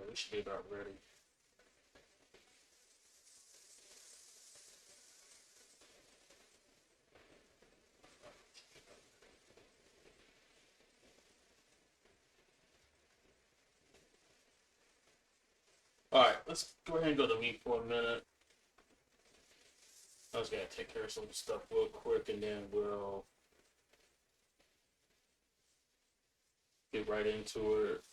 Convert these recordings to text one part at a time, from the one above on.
We should be about ready. Alright, let's go ahead and go to meet for a minute. I was gonna take care of some stuff real quick and then we'll get right into it.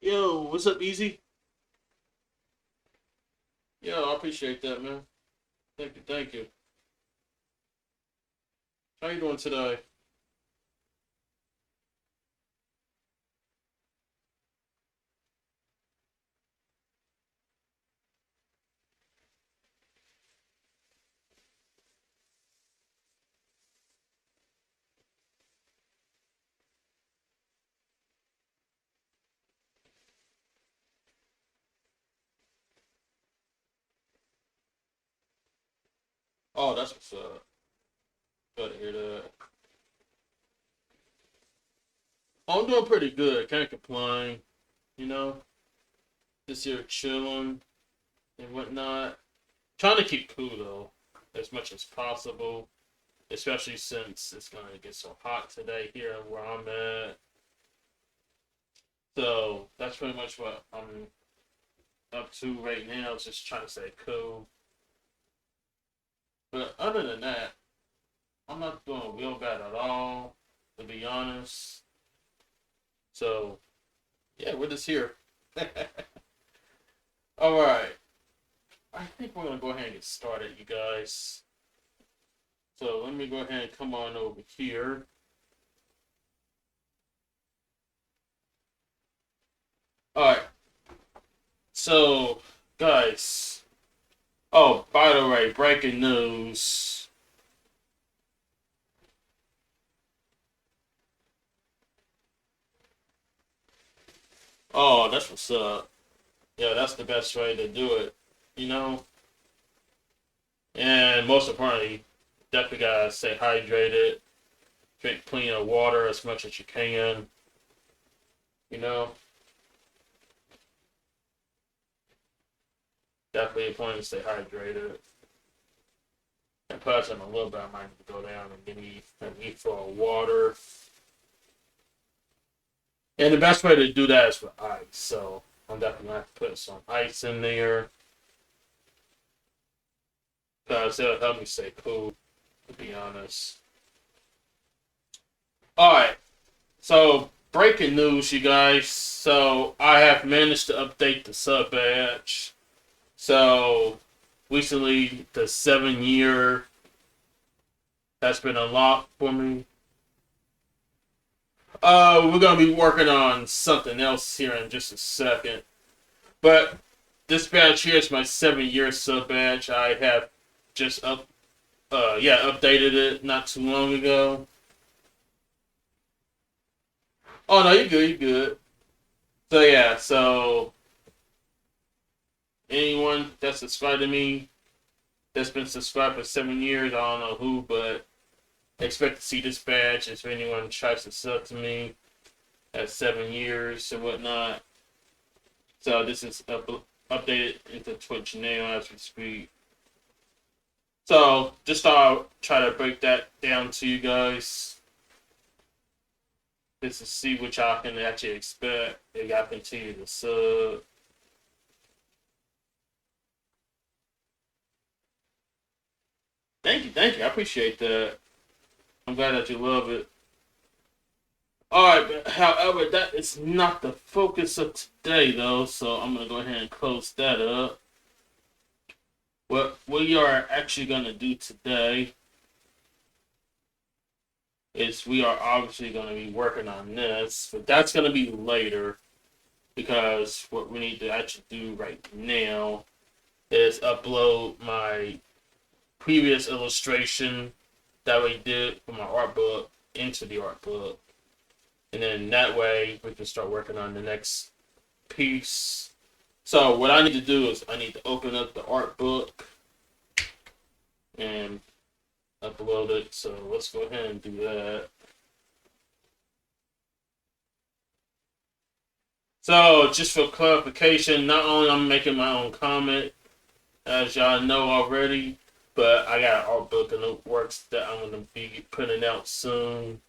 Yo, what's up, Easy? Yo, I appreciate that, man. Thank you, thank you. How you doing today? Oh, that's what's up. Glad to hear that. Oh, I'm doing pretty good. Can't complain. You know, just here chilling and whatnot. Trying to keep cool though, as much as possible. Especially since it's gonna get so hot today here where I'm at. So that's pretty much what I'm up to right now. Just trying to stay cool. But other than that, I'm not doing real bad at all, to be honest. So yeah, we're just here. All right. I think we're gonna go ahead and get started, you guys. So let me go ahead and come on over here. All right. So, guys. Oh, by the way, breaking news. Oh, that's what's up. Yeah, that's the best way to do it. You know, and most importantly, definitely gotta stay hydrated. Drink plenty of water as much as you can. You know, definitely important to stay hydrated. And plus, I'm a little bit. I might need to go down and eat for a water. And the best way to do that is with ice. So I'm definitely gonna have to put some ice in there because it'll help me stay cool. To be honest. All right. So breaking news, you guys. So I have managed to update the sub badge. So recently, the 7 year has been unlocked for me. We're gonna be working on something else here in just a second. But this badge here is my 7-year sub badge. I have just updated it not too long ago. Oh no, you're good, you're good. So yeah, so anyone that's subscribed to me that's been subscribed for 7 years, I don't know who, but expect to see this badge if anyone tries to sub to me at 7 years and whatnot. So this is updated into Twitch now as we speak. So just thought I'll try to break that down to you guys. Just to see what y'all can actually expect if y'all continue to sub. Thank you. I appreciate that. I'm glad that you love it. Alright, but however, that is not the focus of today, though, so I'm going to go ahead and close that up. What we are actually going to do today is we are obviously going to be working on this, but that's going to be later, because what we need to actually do right now is upload my previous illustration that we did for my art book into the art book. And then that way we can start working on the next piece. So what I need to do is I need to open up the art book and upload it. So let's go ahead and do that. So just for clarification, not only I'm making my own comic, as y'all know already, but I got an art book in the works that I'm going to be putting out soon.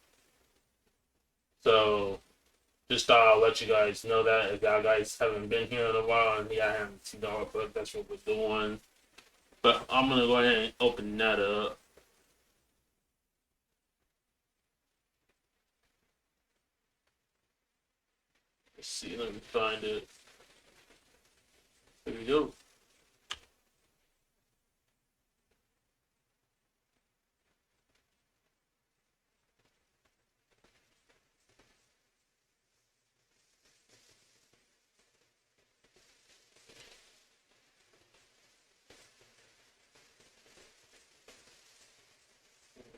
So just thought I'll let you guys know that if y'all guys haven't been here in a while and y'all haven't seen the art book, that's what we're doing. But I'm going to go ahead and open that up. Let's see, let me find it. Here we go.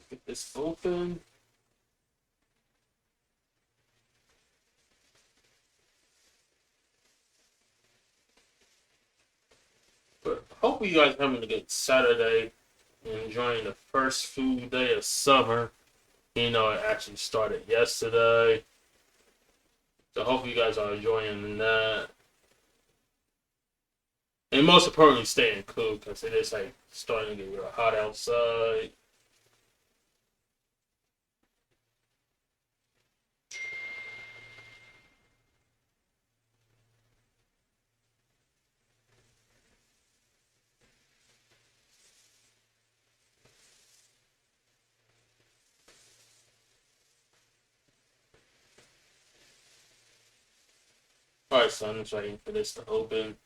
Get this open. But hopefully you guys are having a good Saturday, enjoying the first food day of summer. You know, it actually started yesterday. So hopefully you guys are enjoying that. And most importantly, staying cool, because it is like starting to get real hot outside. Alright, so I'm just waiting for this to open.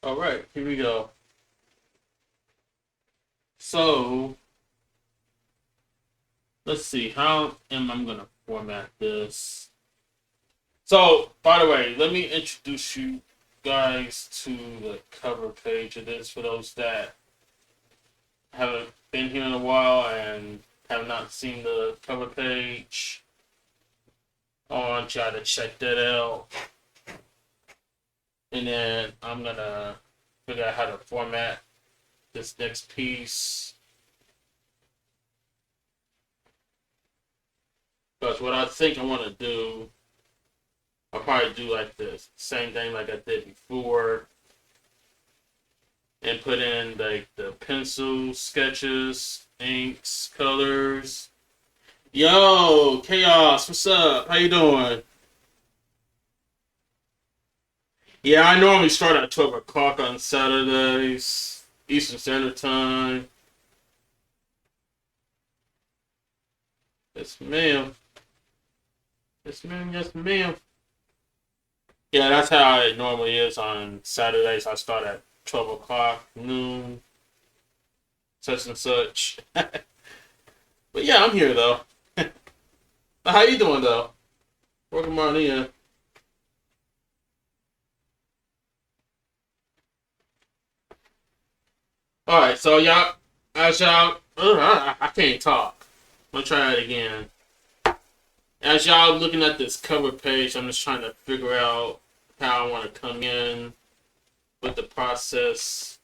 Alright, here we go. So, let's see, how am I going to format this? So, by the way, let me introduce you guys to the cover page of this for those that haven't been here in a while and have not seen the cover page. I want y'all to check that out. And then I'm going to figure out how to format this next piece. Because what I think I want to do, I'll probably do like the same thing like I did before. and put in like the pencils, sketches, inks, colors. Yo, Chaos, what's up? How you doing? Yeah, I normally start at 12 o'clock on Saturdays, Eastern Standard Time. Yes, ma'am. Yes, ma'am. Yes, ma'am. Yeah, that's how it normally is on Saturdays. I start at 12 o'clock, noon, such and such. But yeah, I'm here though. How you doing though? Welcome on in. All right, so y'all, as y'all, I can't talk. I'm gonna try it again. As y'all looking at this cover page, I'm just trying to figure out how I want to come in with the process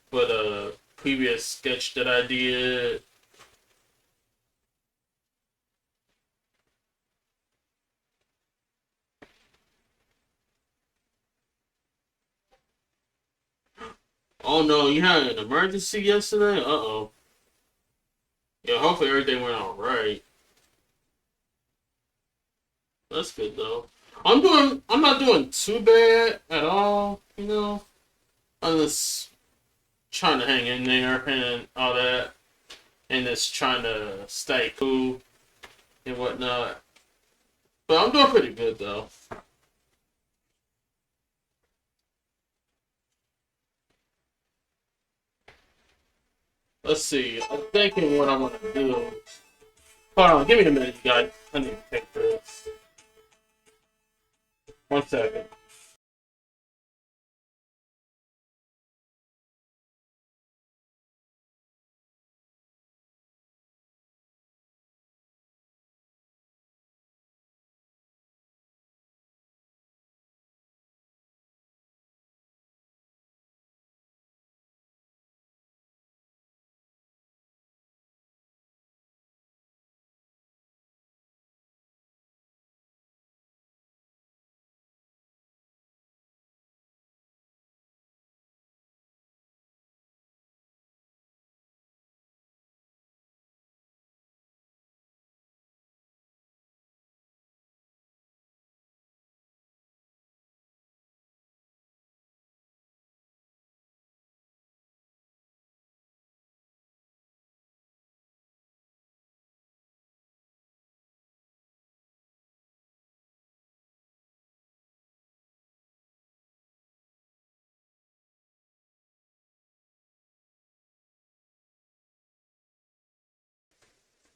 for the previous sketch that I did. Oh no, you had an emergency yesterday? Uh-oh. Yeah, hopefully everything went all right. That's good though. I'm not doing too bad at all, you know. I'm just trying to hang in there and all that, and just trying to stay cool and whatnot. But I'm doing pretty good though. Let's see. I'm thinking what I want to do. Hold on, give me a minute, you guys. I need to take this. 1 second.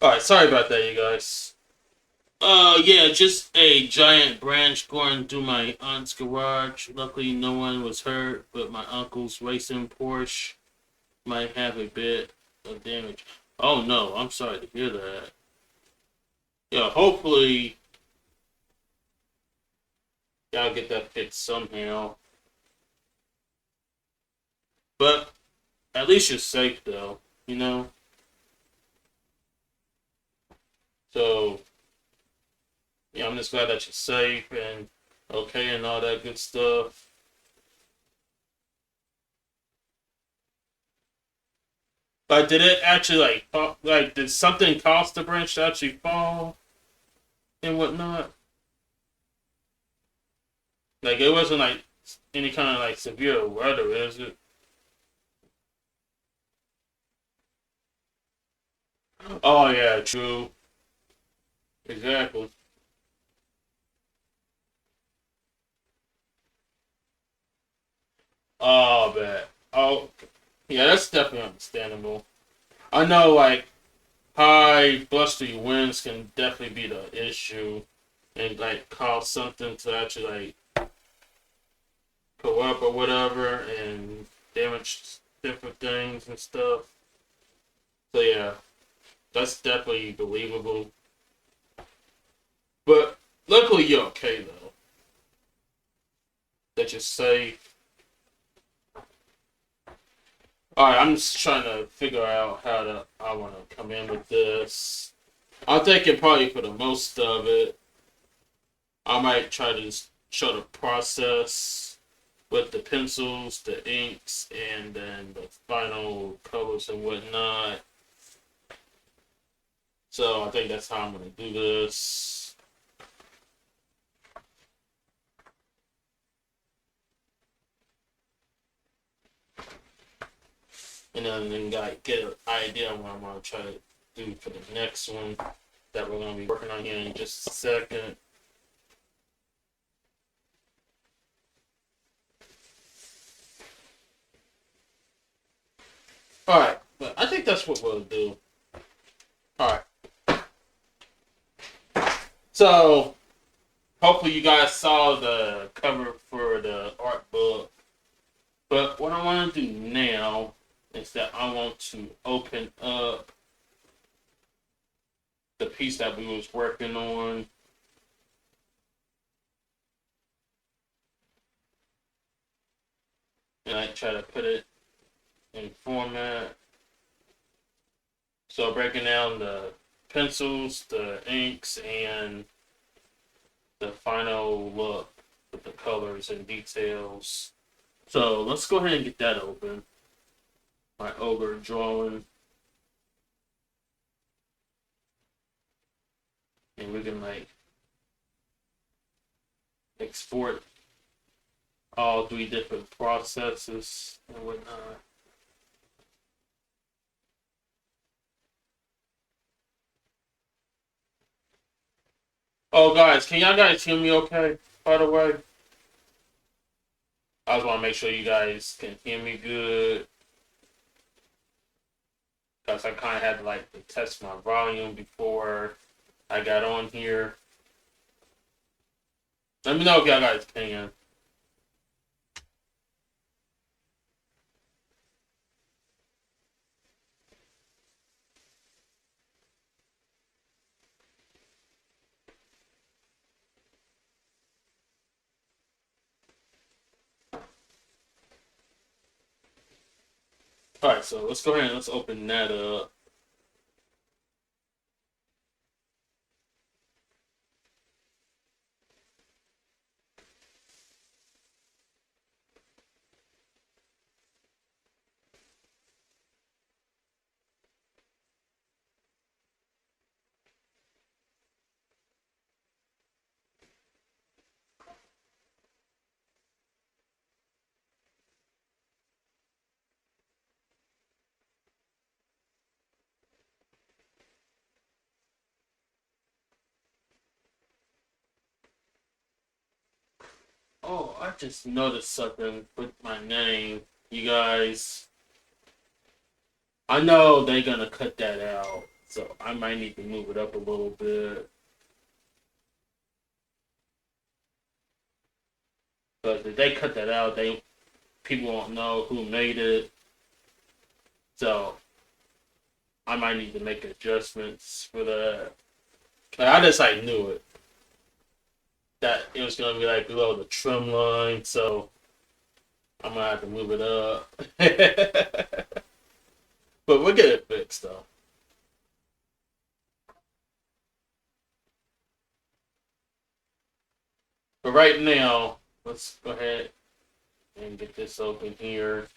All right, sorry about that, you guys. Yeah, just a giant branch going through my aunt's garage. Luckily, no one was hurt, but my uncle's racing Porsche might have a bit of damage. Oh no, I'm sorry to hear that. Yeah, hopefully y'all get that fixed somehow. But at least you're safe though, you know? So, yeah, I'm just glad that you're safe and okay and all that good stuff. But did it actually like like did something cause the branch to actually fall and whatnot? Like it wasn't like any kind of like severe weather, is it? Oh yeah, true. Exactly. Oh, bet. Oh, yeah, that's definitely understandable. I know like high blustery winds can definitely be the issue and like cause something to actually like go up or whatever and damage different things and stuff. So yeah, that's definitely believable. But luckily you're okay though. That you're safe. Alright, I'm just trying to figure out how to I wanna come in with this. I'm thinking probably for the most of it, I might try to just show the process with the pencils, the inks, and then the final colors and whatnot. So I think that's how I'm gonna do this. And then get an idea on what I'm gonna try to do for the next one that we're gonna be working on here in just a second. Alright, but I think that's what we'll do. Alright. So hopefully you guys saw the cover for the art book. But what I want to do now is that I want to open up the piece that we was working on. And I try to put it in format. So breaking down the pencils, the inks, and the final look with the colors and details. So let's go ahead and get that open. My ogre drawing. And we can like export all 3 different processes and whatnot. Oh, guys, can y'all guys hear me okay, by the way? I just want to make sure you guys can hear me good. Because I kind of had to, like, test my volume before I got on here. Let me know if y'all guys can. Alright, so let's go ahead and let's open that up. Oh, I just noticed something with my name. You guys, I know they're gonna cut that out, so I might need to move it up a little bit. But if they cut that out, people won't know who made it. So I might need to make adjustments for that. Like, I just like knew it that it was gonna be like below the trim line, so I'm gonna have to move it up. But we'll get it fixed though. But right now, let's go ahead and get this open here.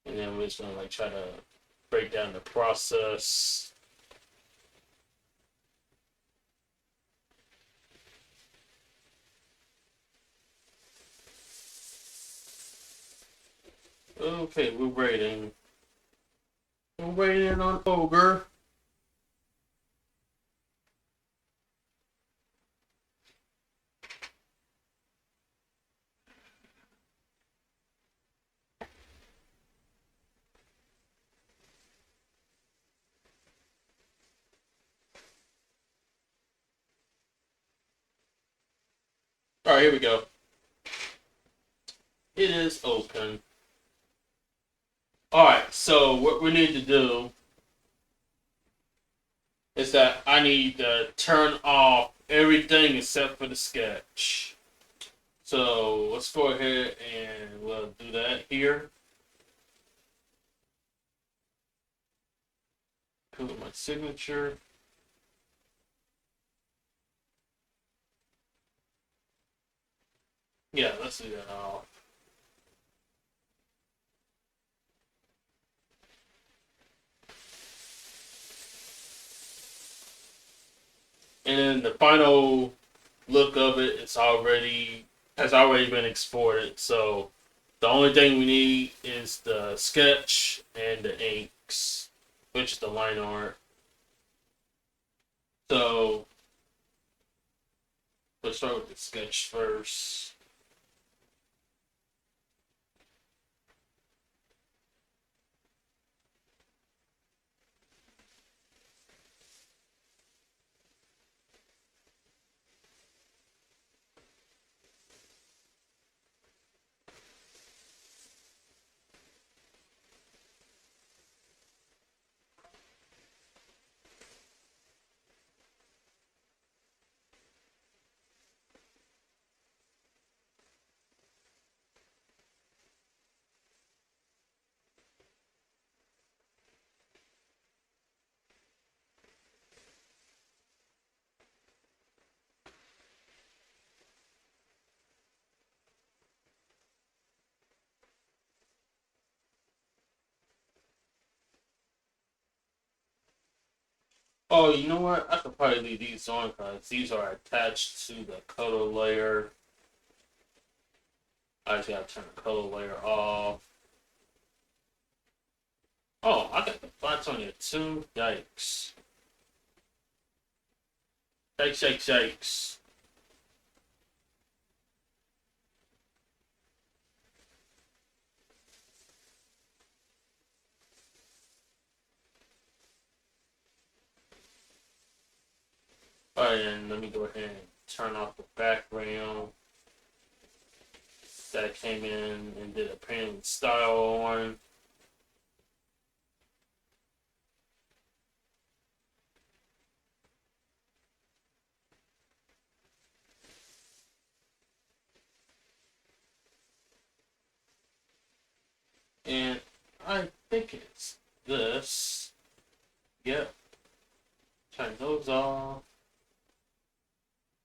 And then we're just gonna like try to break down the process. Okay, we're waiting. We're waiting on Ogre. Alright, here we go. It is open. Alright, so what we need to do is that I need to turn off everything except for the sketch. So let's go ahead and we'll do that here. Put my signature. Yeah, let's do that all. And then the final look of it is already has already been exported. So the only thing we need is the sketch and the inks, which is the line art. So let's start with the sketch first. Oh, you know what? I could probably leave these on because these are attached to the color layer. I just gotta turn the color layer off. Oh, I got the fonts on here too. Yikes. Yikes, yikes, yikes. Alright, and let me go ahead and turn off the background that came in and did a painting style on. And I think it's this. Yep. Turn those off.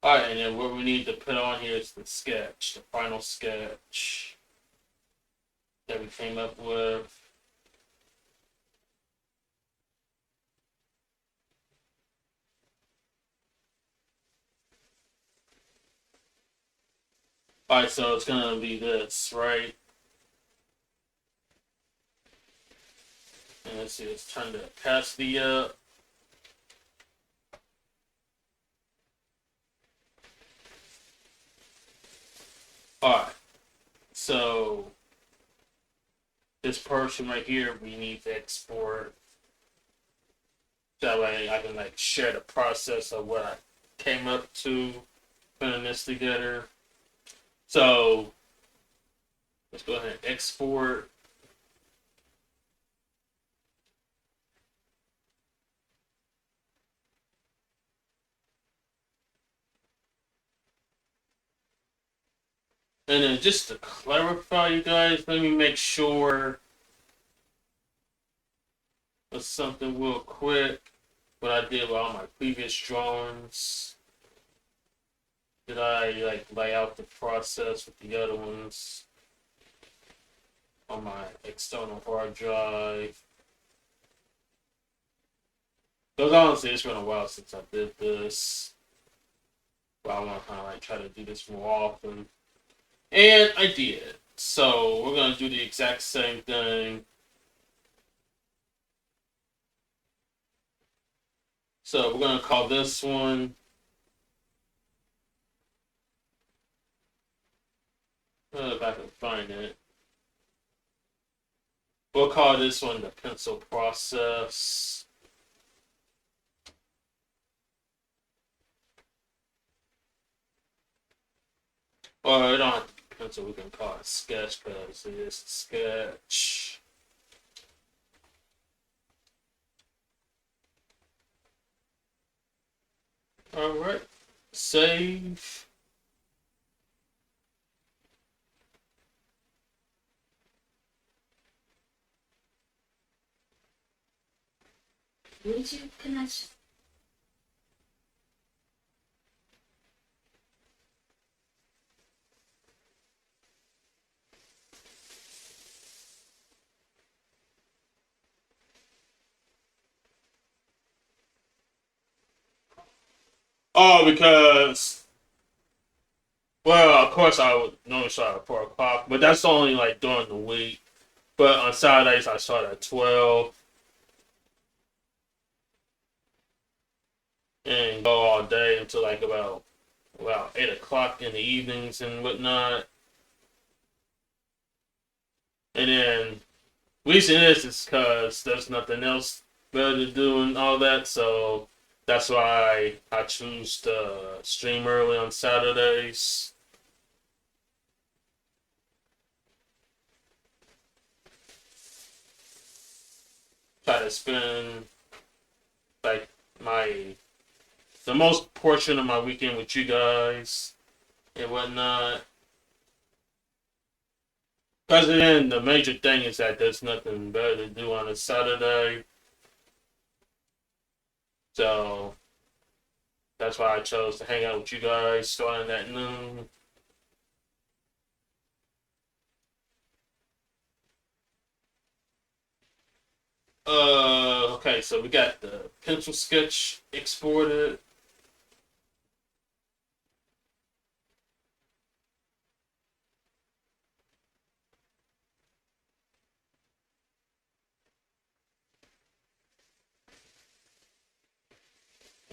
Alright, and then what we need to put on here is the sketch, the final sketch that we came up with. Alright, so it's gonna be this, right? And let's see, let's turn the opacity up. Alright, so this person right here, we need to export. That way I can like share the process of what I came up to putting this together. So let's go ahead and export. And then just to clarify, you guys, let me make sure of something real quick. What I did with all my previous drawings. Did I like lay out the process with the other ones on my external hard drive? Because honestly, it's been a while since I did this. But I want to kind of like try to do this more often. And I did. So we're going to do the exact same thing. So we're going to call this one. If I can find it. We'll call this one the pencil process. Or it don't have to be pencil, we can call it sketch because it is sketch. Alright. Save. Bluetooth connection. Oh, because well, of course I would normally start at 4 o'clock, but that's only like during the week. But on Saturdays I start at 12 and go all day until like about 8 o'clock in the evenings and whatnot. And then reason is because there's nothing else better to do and all that, so that's why I choose to stream early on Saturdays. Try to spend like my the most portion of my weekend with you guys and whatnot. Because then the major thing is that there's nothing better to do on a Saturday, so that's why I chose to hang out with you guys starting at noon. Okay, so we got the pencil sketch exported.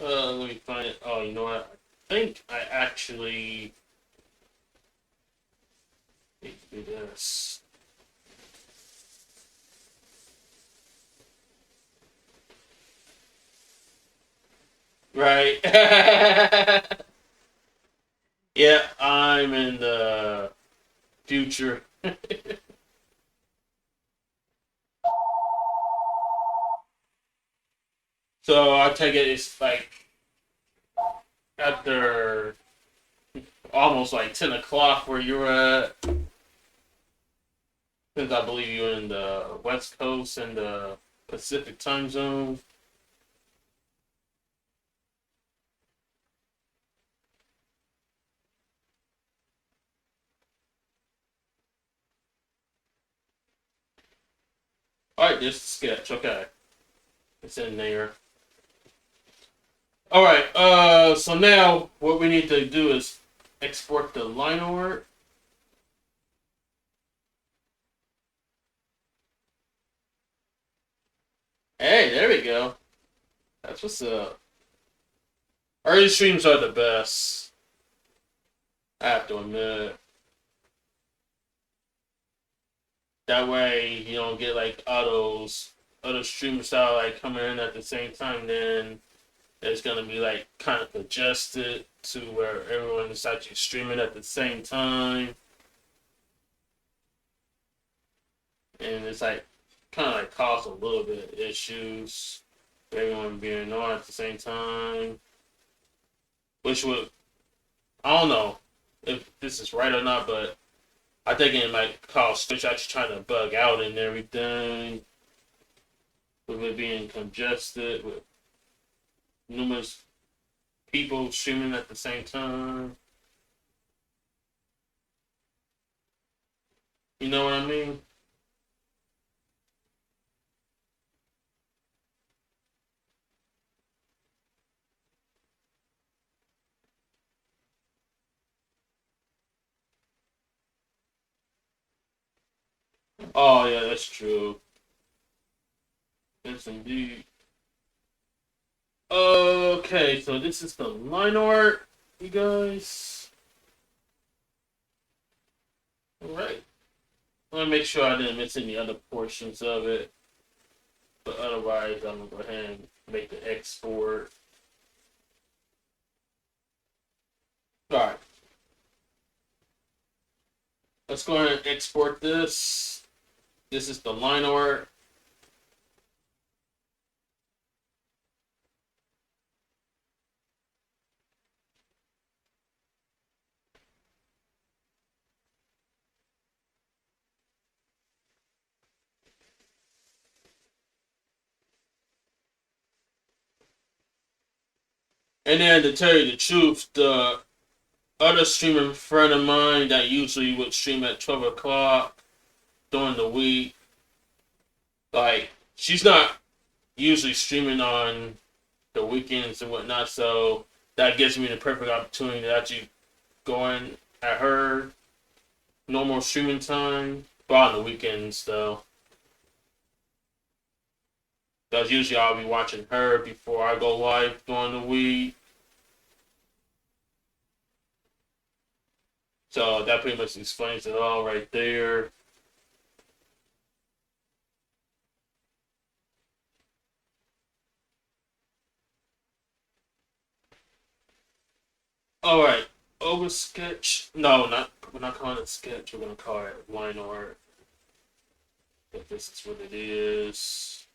Let me find it. Oh, you know what? I think I actually need to do this. Right. Yeah, I'm in the future. So I take it it's like after almost like 10 o'clock where you're at. Since I believe you're in the West Coast and the Pacific time zone. Alright, this is sketch. Okay. It's in there. Alright, so now what we need to do is export the line art. Hey, there we go. That's what's up. Early streams are the best. I have to admit. That way you don't get like other streamers that are like coming in at the same time. Then it's gonna be like kind of adjusted to where everyone is actually streaming at the same time, and it's like kind of like cause a little bit of issues. Everyone being on at the same time, which would I don't know if this is right or not, but I think it might cause Twitch actually trying to bug out and everything with it being congested with numerous people streaming at the same time. You know what I mean? Oh yeah, that's true. Yes indeed. Okay, so this is the line art, you guys. Alright. Let me make sure I didn't miss any other portions of it. But otherwise, I'm gonna go ahead and make the export. Alright. Let's go ahead and export this. This is the line art. And then to tell you the truth, the other streamer friend of mine that usually would stream at 12 o'clock during the week, like, she's not usually streaming on the weekends and whatnot, so that gives me the perfect opportunity to actually go in at her normal streaming time, but on the weekends though. Because usually I'll be watching her before I go live during the week. So that pretty much explains it all right there. All right, over sketch. No, not we're not calling it sketch. We're gonna call it line art. But this is what it is.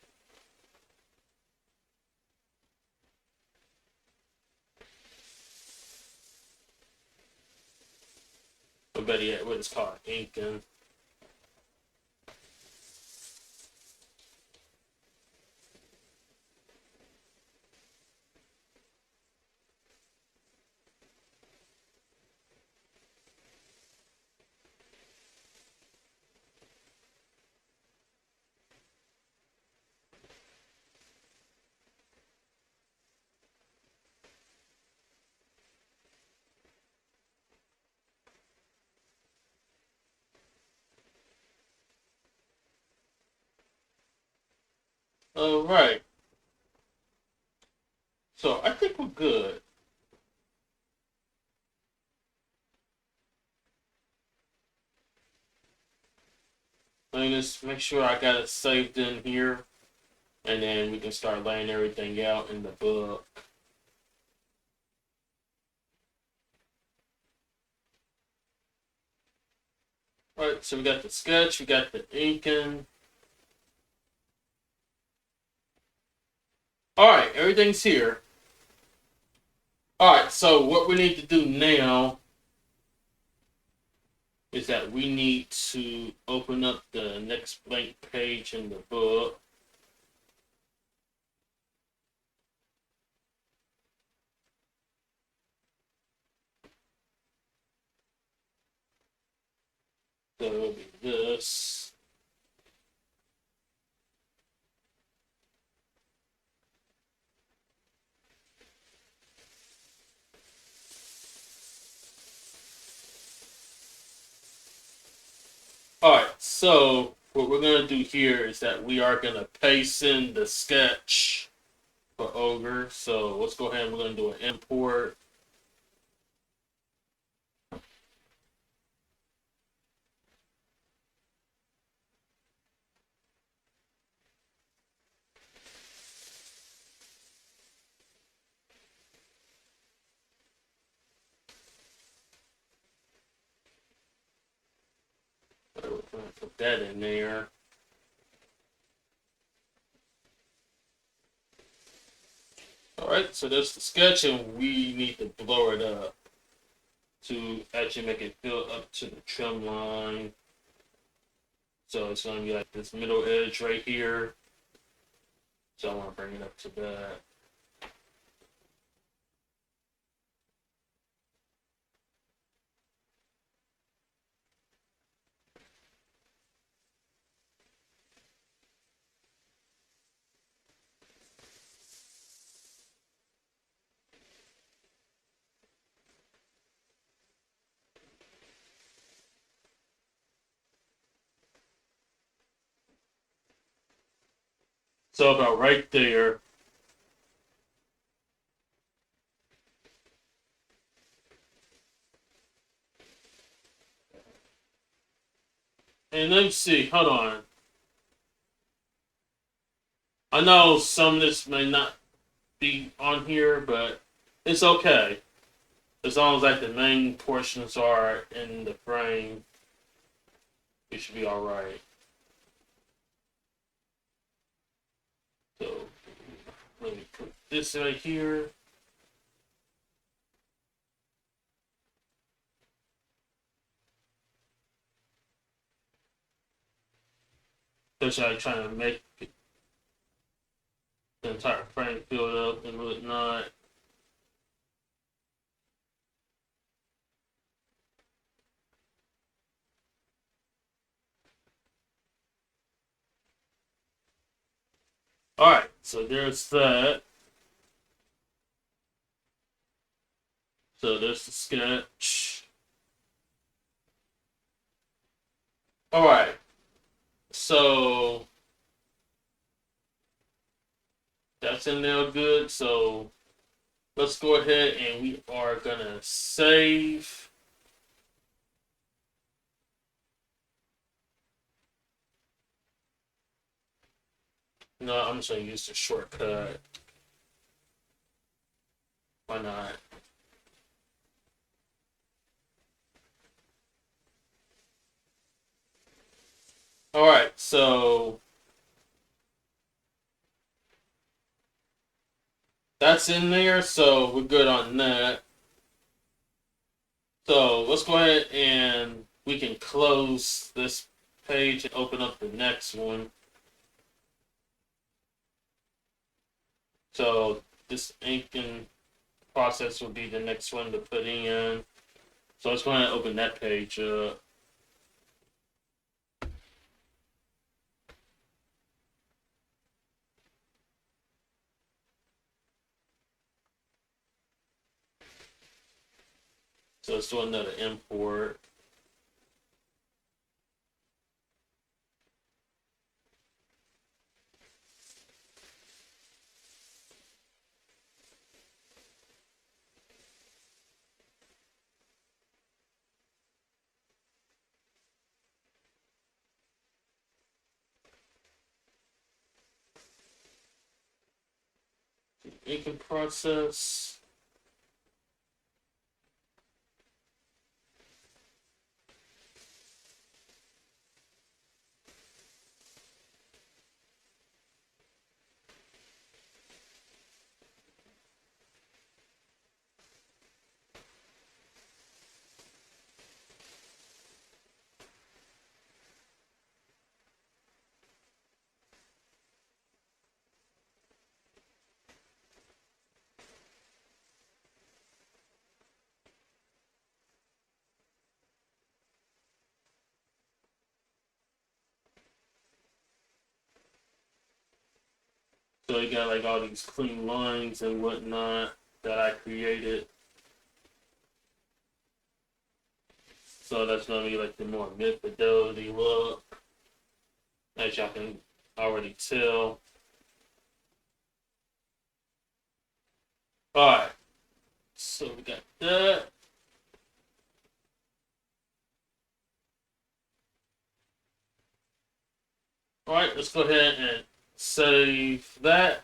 Or better yet, what it's called, inking. All right. So I think we're good. Let me just make sure I got it saved in here, and then we can start laying everything out in the book. All right, so we got the sketch, we got the inking. All right, everything's here. All right, so what we need to do now is that we need to open up the next blank page in the book. So it'll be this. Alright, so what we're going to do here is that we are going to paste in the sketch for Ogre. So let's go ahead and we're going to do an import. So we're going to put that in there. Alright, so there's the sketch, and we need to blow it up to actually make it fill up to the trim line. So it's going to be like this middle edge right here. So I want to bring it up to that. So about right there. And let's see, hold on. I know some of this may not be on here, but it's okay. As long as like the main portions are in the frame, it should be alright. So let me put this right here. That's how I'm trying to make the entire frame filled up and whatnot. Alright, so there's that. So there's the sketch. All right. So that's in there good. So let's go ahead and we are gonna save. No, I'm just gonna use the shortcut. Why not? All right, so that's in there. So we're good on that. So let's go ahead and we can close this page and open up the next one. So this inking process will be the next one to put in. So let's go ahead and open that page up. So let's do another import. Inking process. So you got like all these clean lines and whatnot that I created. So that's gonna be like the more mid fidelity look, as y'all can already tell. Alright, so we got that. Alright, let's go ahead and save that.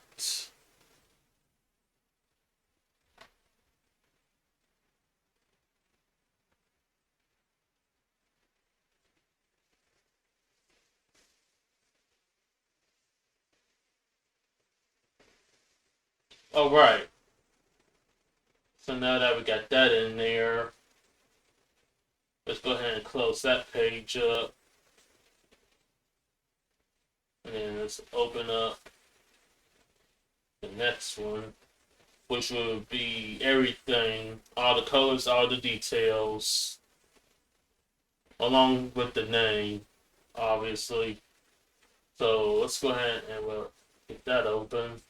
Alright, so now that we got that in there, let's go ahead and close that page up. And then let's open up the next one, which will be everything, all the colors, all the details, along with the name, obviously. So let's go ahead and we'll get that open.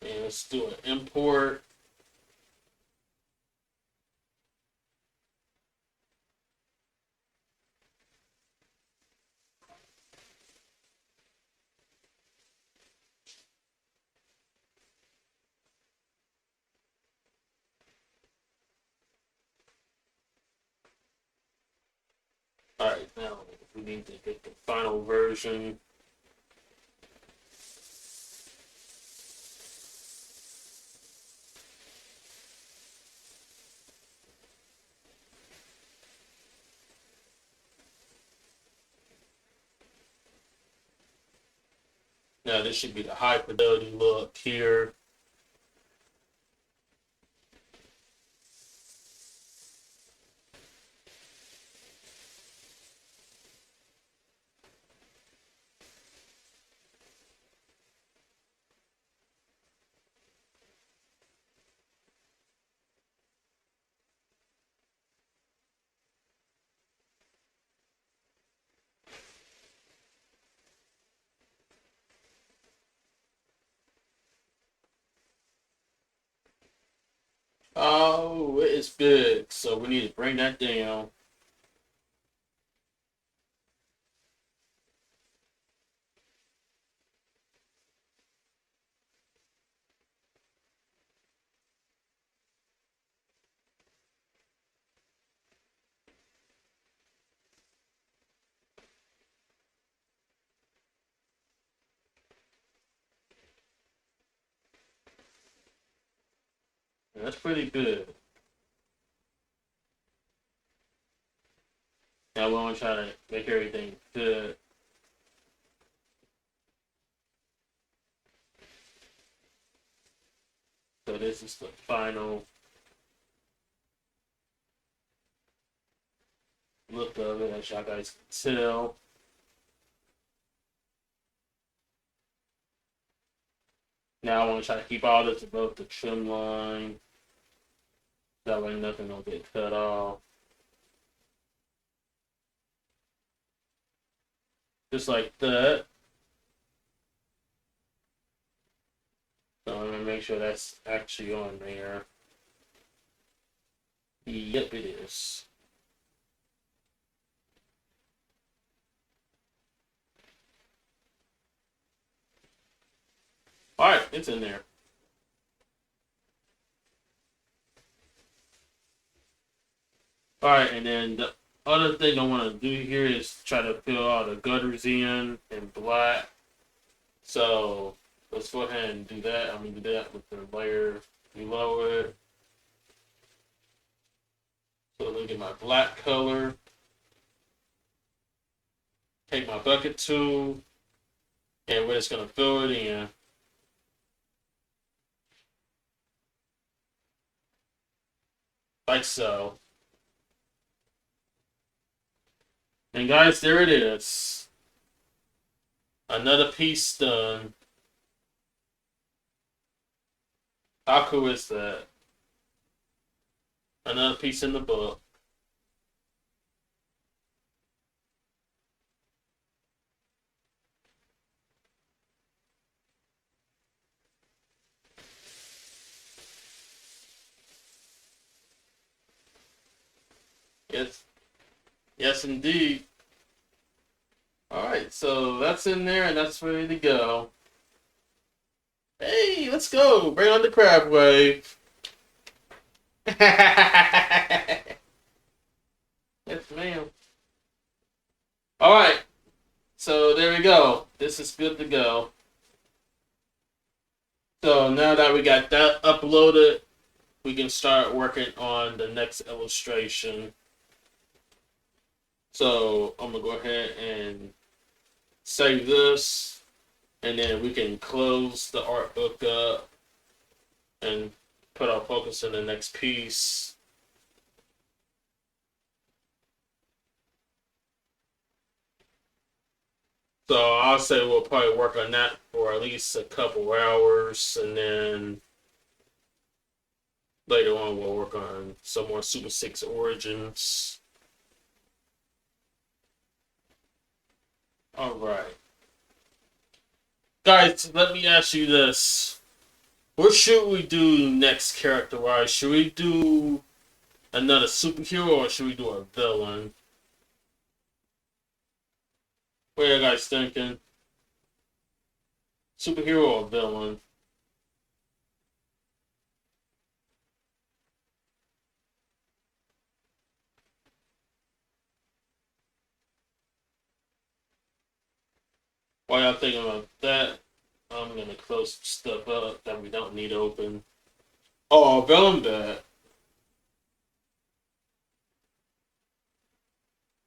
And let's do an import. Alright, now we need to get the final version. Now this should be the high fidelity look here. Oh, it is big, so we need to bring that down. That's pretty good. Now we want to try to make everything good. So this is the final look of it, as y'all guys can tell. Now I want to try to keep all this above the trim line. That way nothing will get cut off. Just like that. So I'm going to make sure that's actually on there. Yep, it is. Alright, it's in there. Alright, and then the other thing I want to do here is try to fill all the gutters in black. So let's go ahead and do that. I'm going to do that with the layer below it. So look at my black color. Take my bucket tool, and we're just going to fill it in. Like so. And guys, there it is. Another piece done. How cool is that? Another piece in the book. Yes, yes, indeed. All right, so that's in there, and that's ready to go. Hey, let's go! Bring on the crab wave. Yes, ma'am. All right, so there we go. This is good to go. So now that we got that uploaded, we can start working on the next illustration. So I'm gonna go ahead and save this, and then we can close the art book up and put our focus in the next piece. So I'll say we'll probably work on that for at least a couple hours, and then later on we'll work on some more Super 6 Origins. All right. Guys, let me ask you this. What should we do next character-wise? Should we do another superhero or should we do a villain? What are you guys thinking? Superhero or villain? While y'all thinking about that, I'm gonna close some stuff up that we don't need open. Oh, villain bet.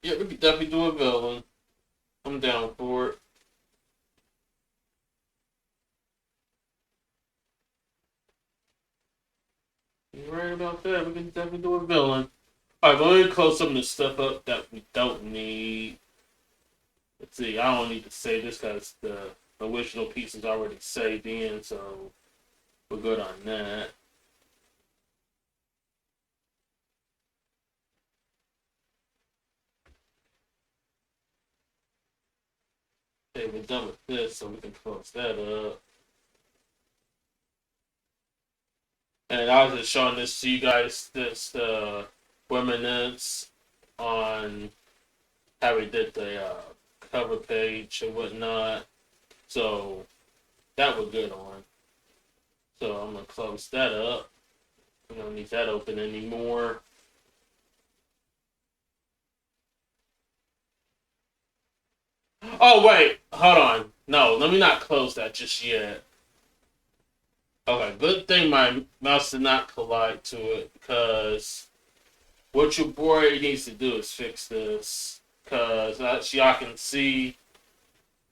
Yeah, we could definitely do a villain. I'm down for it. You're right about that. We can definitely do a villain. Alright, but let me close some of the stuff up that we don't need. Let's see, I don't need to save this because the original piece is already saved in, so we're good on that. Okay, we're done with this, so we can close that up. And I was just showing this to you guys, this reminiscence on how we did the cover page and whatnot. So that was good on. So I'm gonna close that up. I don't need that open anymore. Oh wait, hold on. No, let me not close that just yet. Okay, good thing my mouse did not collide to it, because what your boy needs to do is fix this. Because as y'all can see,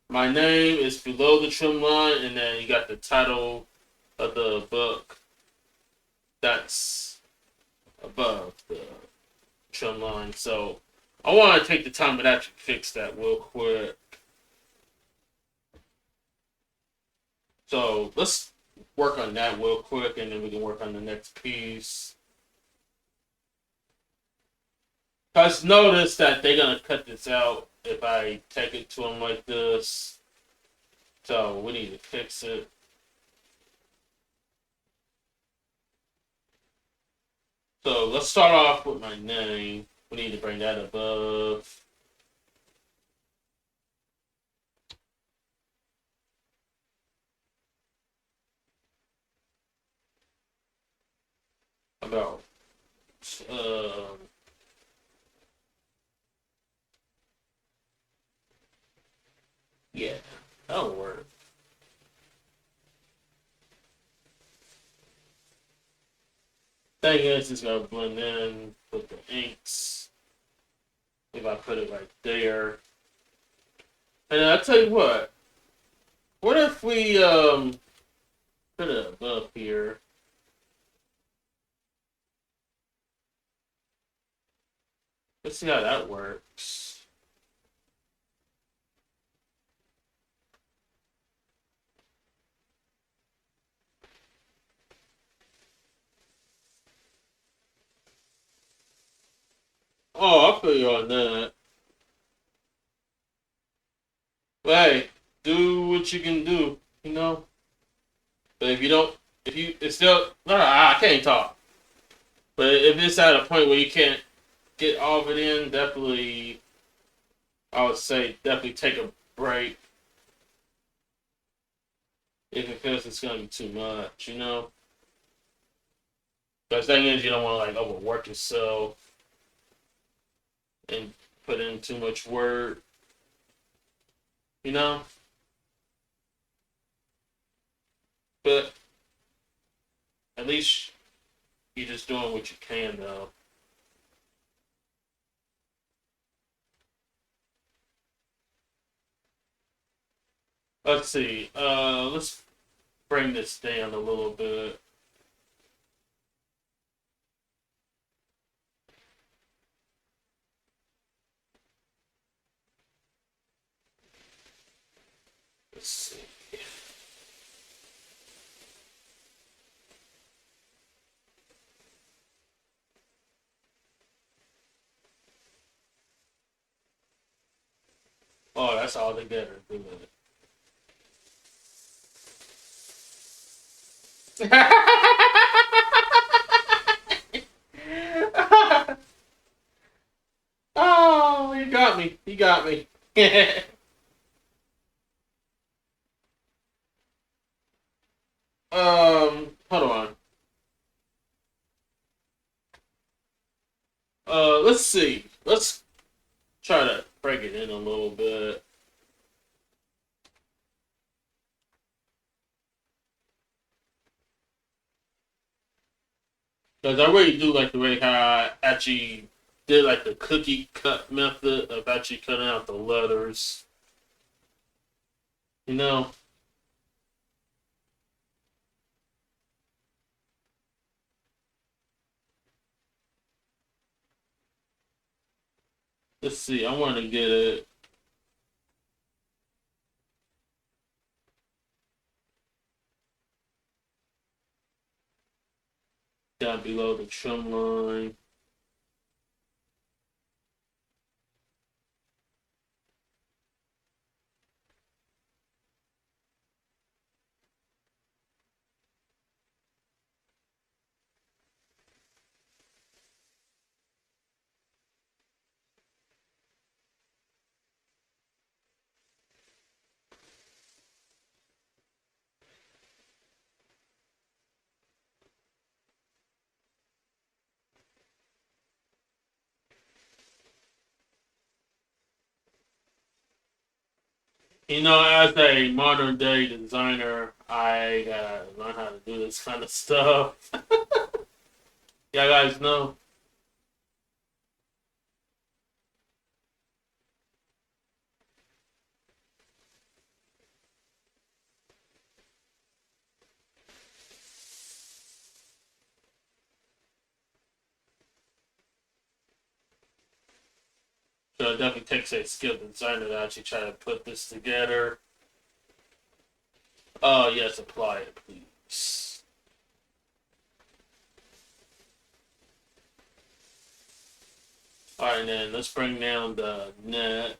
my name is below the trim line, and then you got the title of the book that's above the trim line. So I want to take the time and actually fix that real quick. So let's work on that real quick, and then we can work on the next piece. Cause notice that they're gonna cut this out if I take it to them like this. So we need to fix it. So let's start off with my name. We need to bring that above. About um yeah, that'll work. Thing is, it's gonna blend in with the inks if I put it right there. And I'll tell you what if we put it above here? Let's see how that works. Oh, I'll feel you on that. But hey, do what you can do, you know? But if you don't, if you, it's still, I can't talk. But if it's at a point where you can't get all of it in, definitely, I would say definitely take a break if it feels it's going to be too much, you know? Because the thing is, you don't want to like overwork yourself and put in too much work, you know? But at least you're just doing what you can, though. Let's see. Let's bring this down a little bit. Let's see. Oh, that's all together. Good. Oh, you got me. You got me. Hold on. Let's see. Let's try to break it in a little bit. Because I really do like the way how I actually did like the cookie cut method of actually cutting out the letters. You know? Let's see. I want to get it down below the trim line. You know, as a modern day designer, I gotta learn how to do this kind of stuff. Yeah, guys know. So it definitely takes a skilled designer to actually try to put this together. Oh, yes, apply it, please. Alright, then let's bring down the net.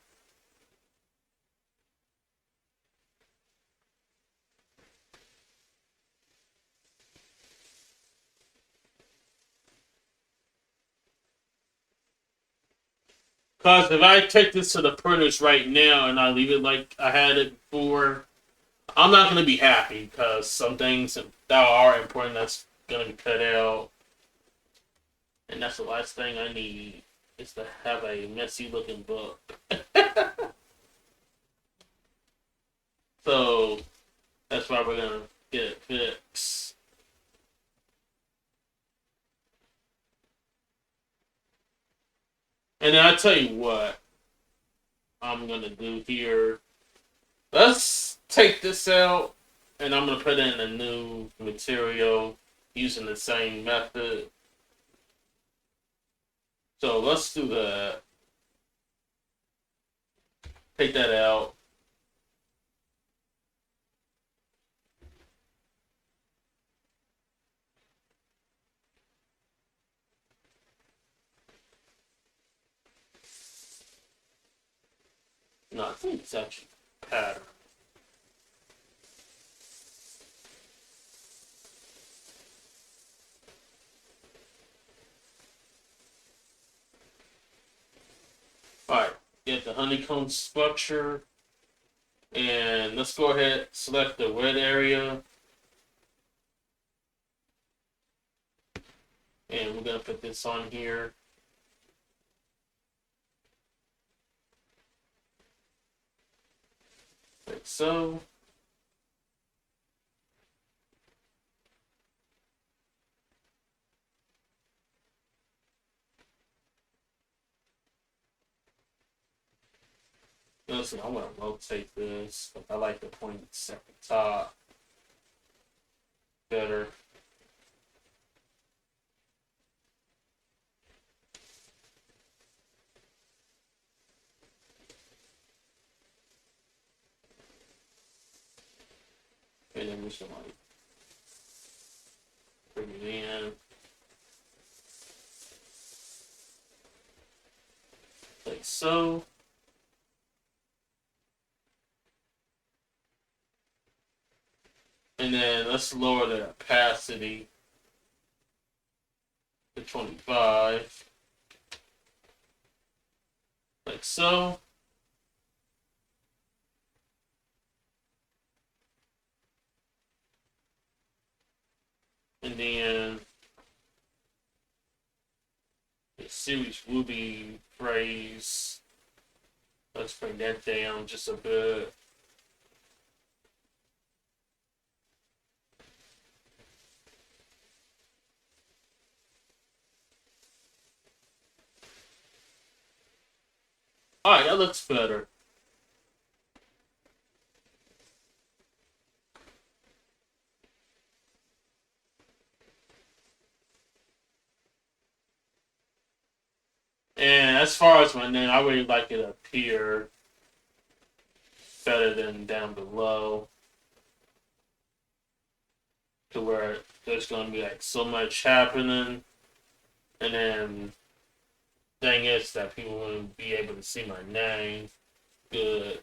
Because if I take this to the printers right now and I leave it like I had it before, I'm not going to be happy because some things that are important that's going to be cut out. And that's the last thing I need is to have a messy looking book. So that's why we're going to get it fixed. And then I tell you what I'm going to do here. Let's take this out and I'm going to put in a new material using the same method. So let's do that. Take that out. No, I think it's actually pattern. Alright, get the honeycomb structure. And let's go ahead select the red area. And we're going to put this on here. Like so. Listen, I want to rotate this. I like the point at the top better. And then we should like bring it in. Like so. And then let's lower the opacity to 25. Like so. And then the series Ruby phrase. Let's bring that down just a bit. Alright, that looks better. And as far as my name, I really like it up here better than down below. To where there's going to be like so much happening. And then thing is that people wouldn't be able to see my name good.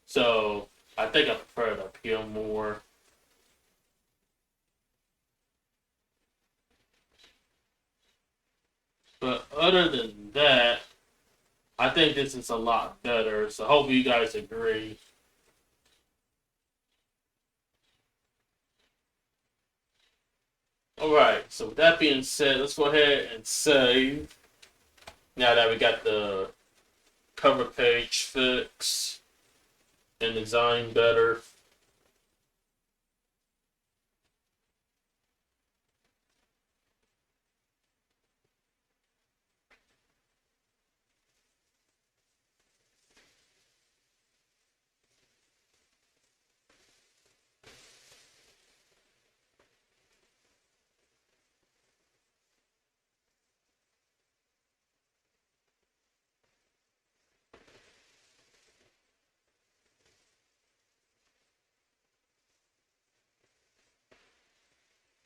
So I think I prefer it up here more. But other than that, I think this is a lot better. So hopefully you guys agree. Alright, so with that being said, let's go ahead and save. Now that we got the cover page fixed. and design better.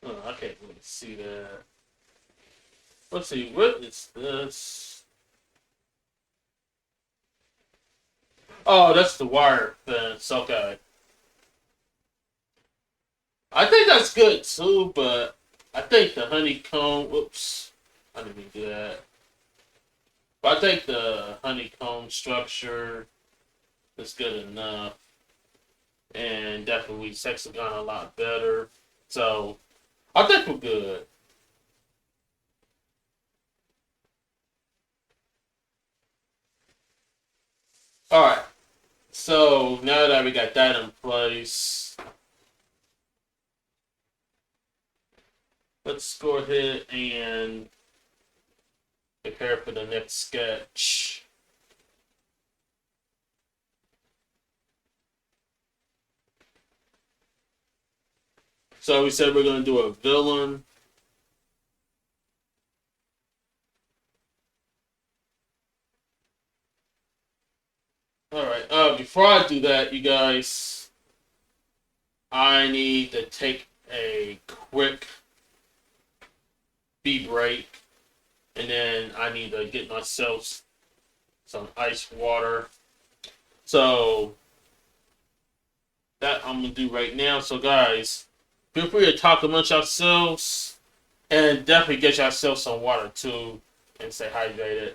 Oh, I can't really see that. Let's see, what is this? Oh, that's the wire fence. Okay. I think that's good too, but I think the honeycomb. Whoops. I didn't mean to do that. But I think the honeycomb structure is good enough. And definitely Sexagon a lot better. So I think we're good. Alright. So now that we got that in place, let's go ahead and prepare for the next sketch. So we said we're going to do a villain. Alright, before I do that, you guys, I need to take a quick beat break, and then I need to get myself some ice water. So that I'm gonna do right now. So guys, feel free to talk amongst yourselves and definitely get yourself some water too and stay hydrated.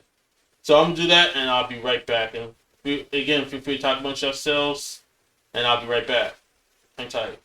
So I'm gonna do that and I'll be right back. And again, feel free to talk amongst yourselves and I'll be right back. Hang tight.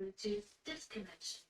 Bluetooth disconnection.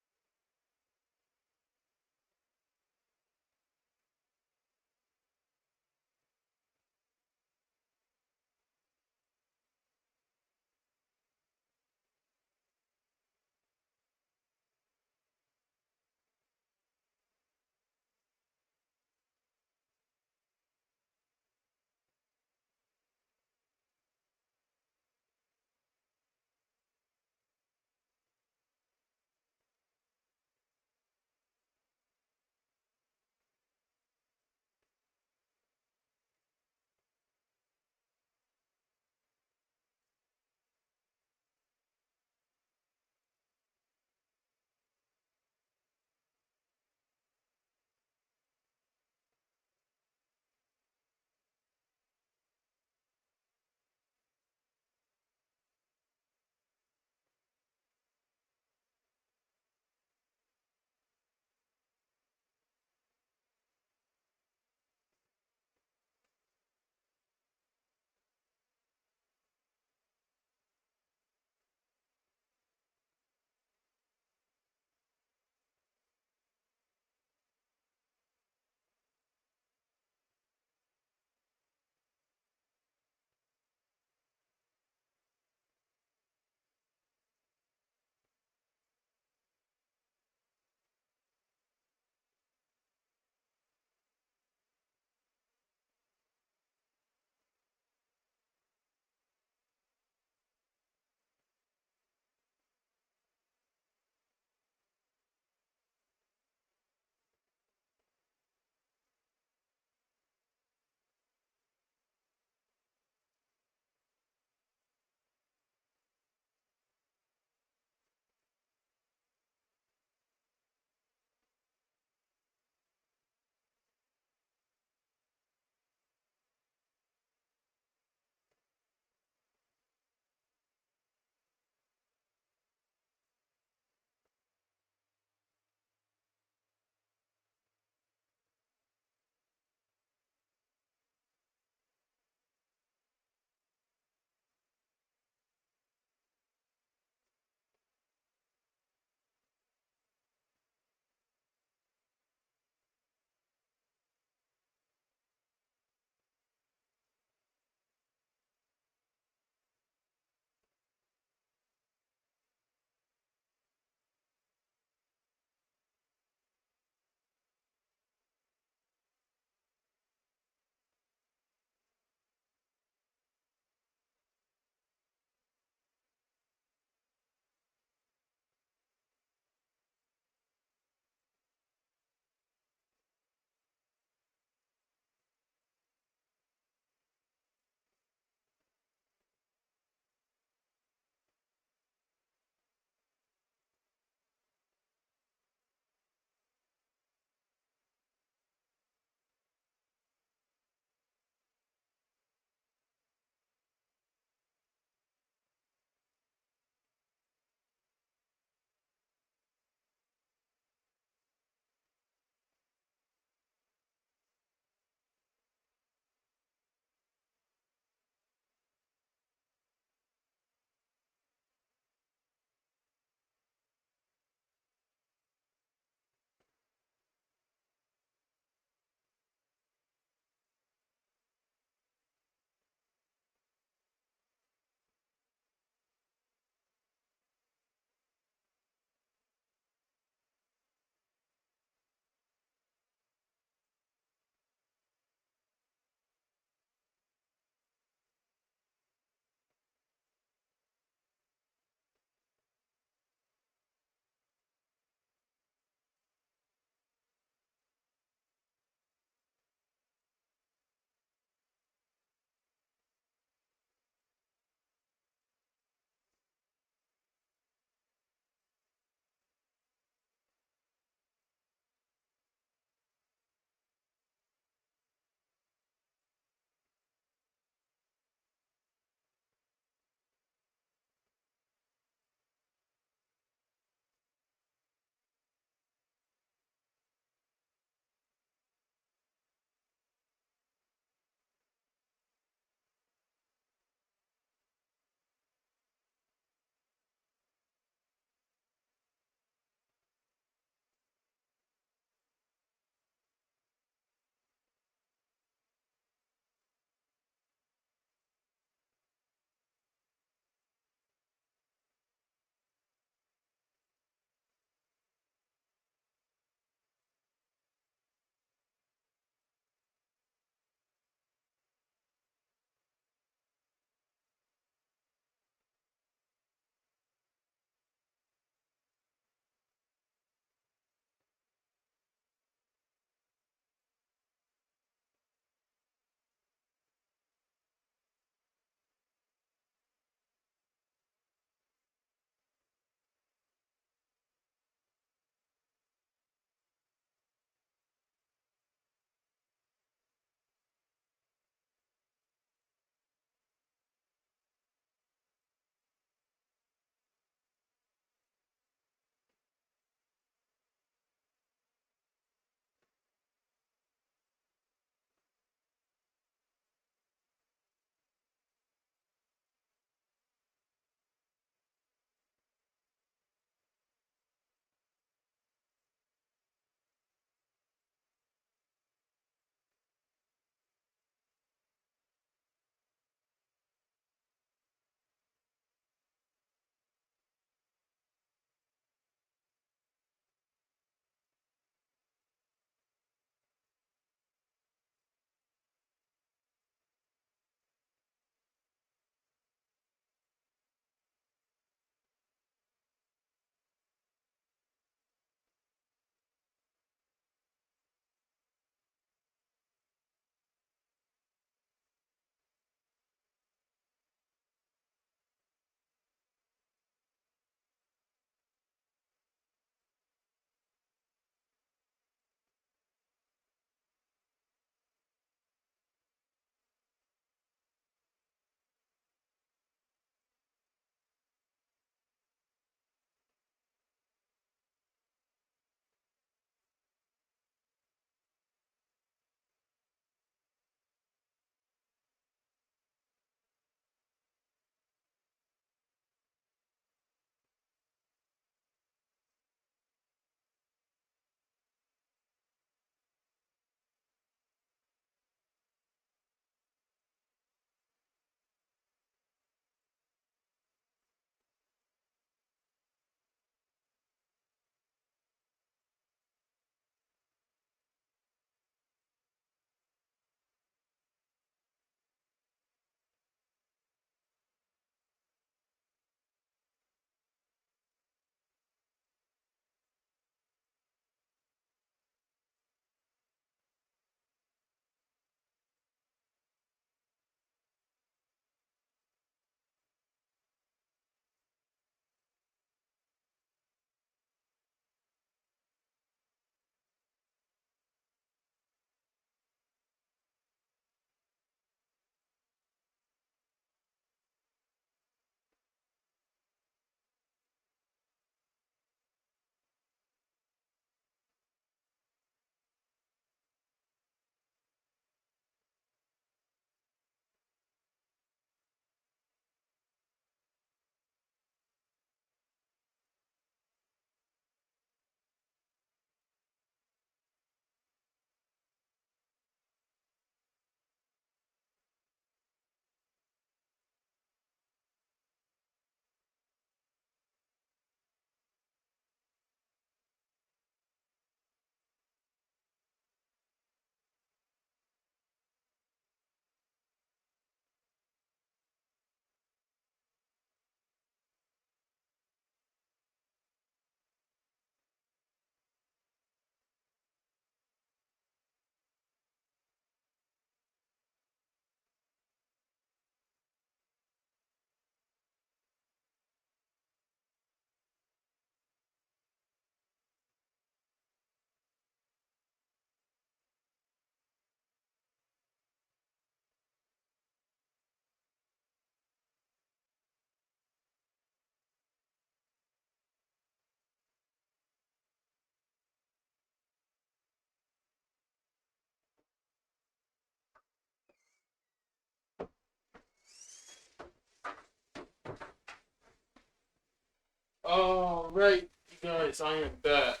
Alright, you guys, I am back.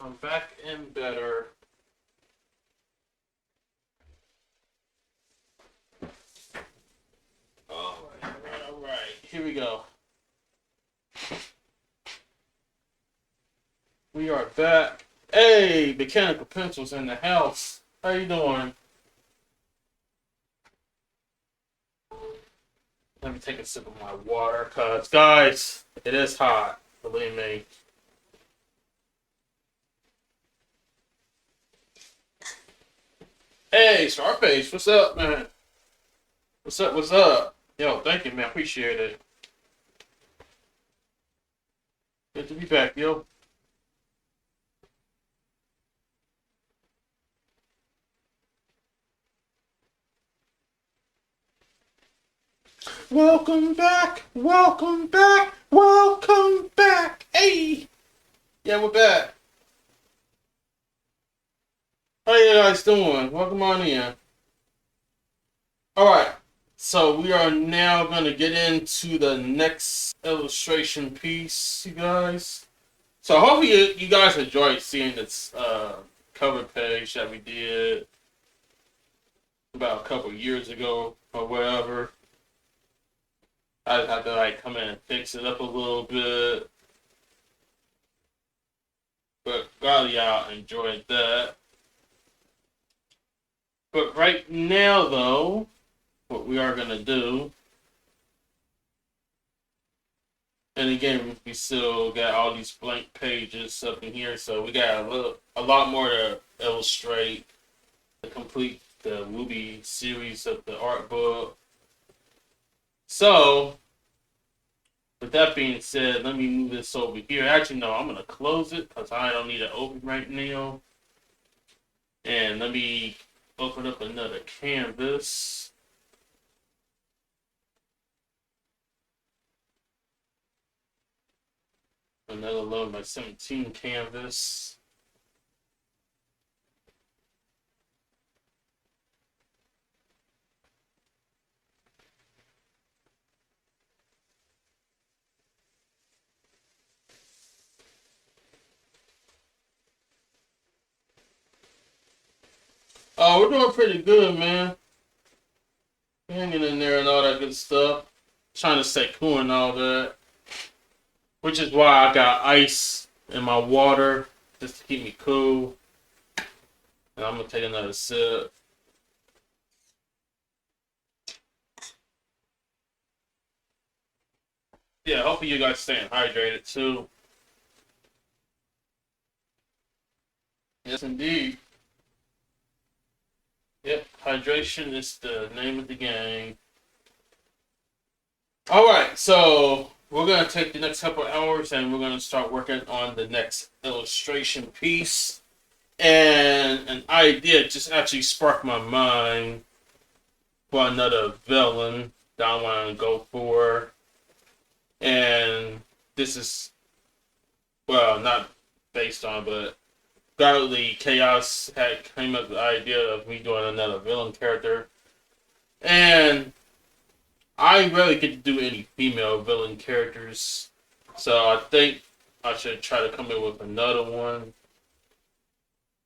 I'm back and better. Alright. Here we go. We are back. Hey, mechanical pencils in the house. How you doing? Let me take a sip of my water, cause guys, it is hot. Believe me. Hey, Scarface, what's up, man? What's up? What's up? Yo, thank you, man. Appreciate it. Good to be back, yo. Welcome back. Welcome back. Welcome back. Hey. Yeah, we're back. How you guys doing? Welcome on in. All right. So we are now going to get into the next illustration piece, you guys. So hopefully you guys enjoyed seeing this cover page that we did about a couple years ago or whatever. I just have to like come in and fix it up a little bit. But glad y'all enjoyed that. But right now though, what we are gonna do, and again we still got all these blank pages up in here, so we got a lot more to illustrate to complete the movie series of the art book. So with that being said, let me move this over here. Actually, no, I'm going to close it because I don't need it open right now. And let me open up another canvas. Another load by 17 canvas. Oh, we're doing pretty good, man. Hanging in there and all that good stuff. Trying to stay cool and all that. Which is why I got ice in my water just to keep me cool. And I'm going to take another sip. Yeah, hopefully you guys staying hydrated too. Yes, indeed. Yep, hydration is the name of the game. Alright, so we're going to take the next couple hours and we're going to start working on the next illustration piece. And an idea just actually sparked my mind for another villain that I want to go for. And this is, well, not based on, but Godly Chaos had came up with the idea of me doing another villain character. And I rarely get to do any female villain characters. So I think I should try to come in with another one.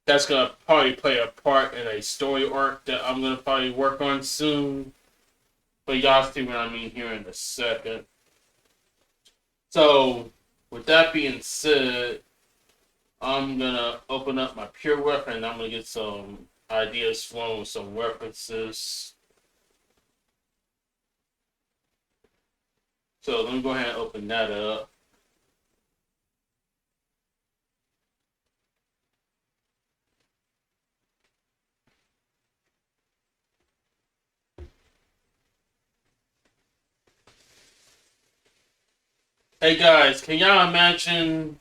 That's going to probably play a part in a story arc that I'm going to probably work on soon. But y'all see what I mean here in a second. So, with that being said, I'm gonna open up my pure weapon and I'm gonna get some ideas flowing with some references. So let me go ahead and open that up. Hey guys, can y'all imagine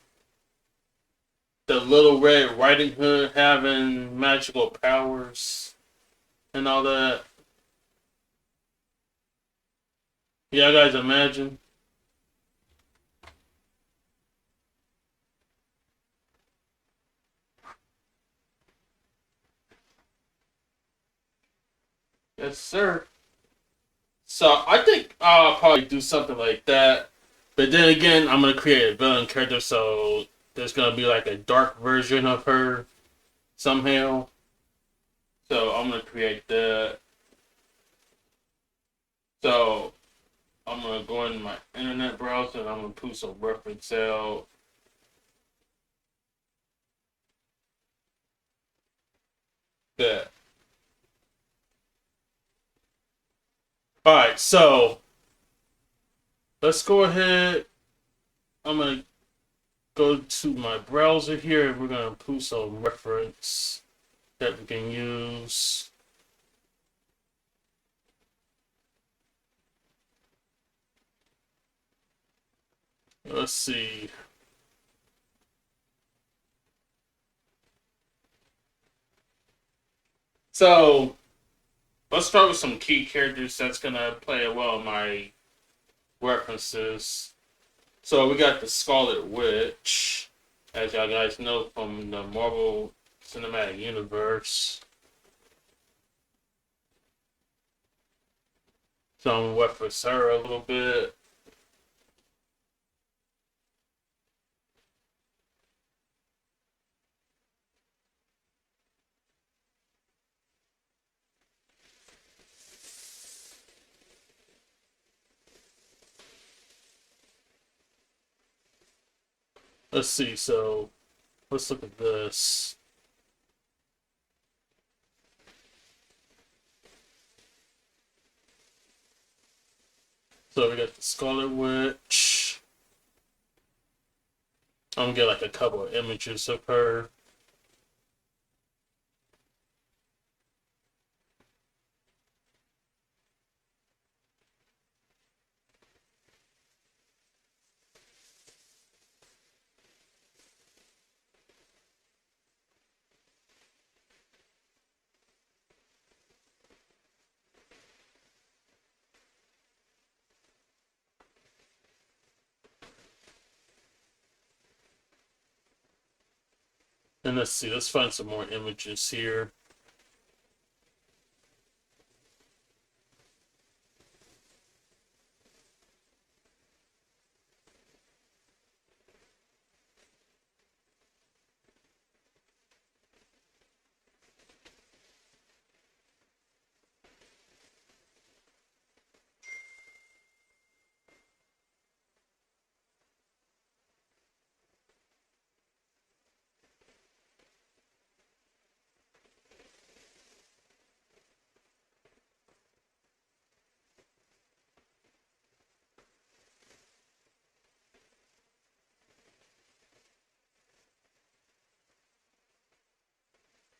the Little Red Riding Hood having magical powers and all that? Y'all guys imagine? Yes, sir. So I think I'll probably do something like that. But then again, I'm gonna create a villain character, so there's gonna be like a dark version of her somehow. So I'm gonna create that. So I'm gonna go in my internet browser and I'm gonna put some reference out. That. Alright, so let's go ahead. I'm gonna go to my browser here and we're gonna put some reference that we can use. Let's see. So let's start with some key characters that's gonna play well in my references. So we got the Scarlet Witch, as y'all guys know from the Marvel Cinematic Universe. So I'm gonna reference her a little bit. Let's see. So let's look at this. So we got the Scarlet Witch. I'm gonna get like a couple of images of her. And let's see. Let's find some more images here.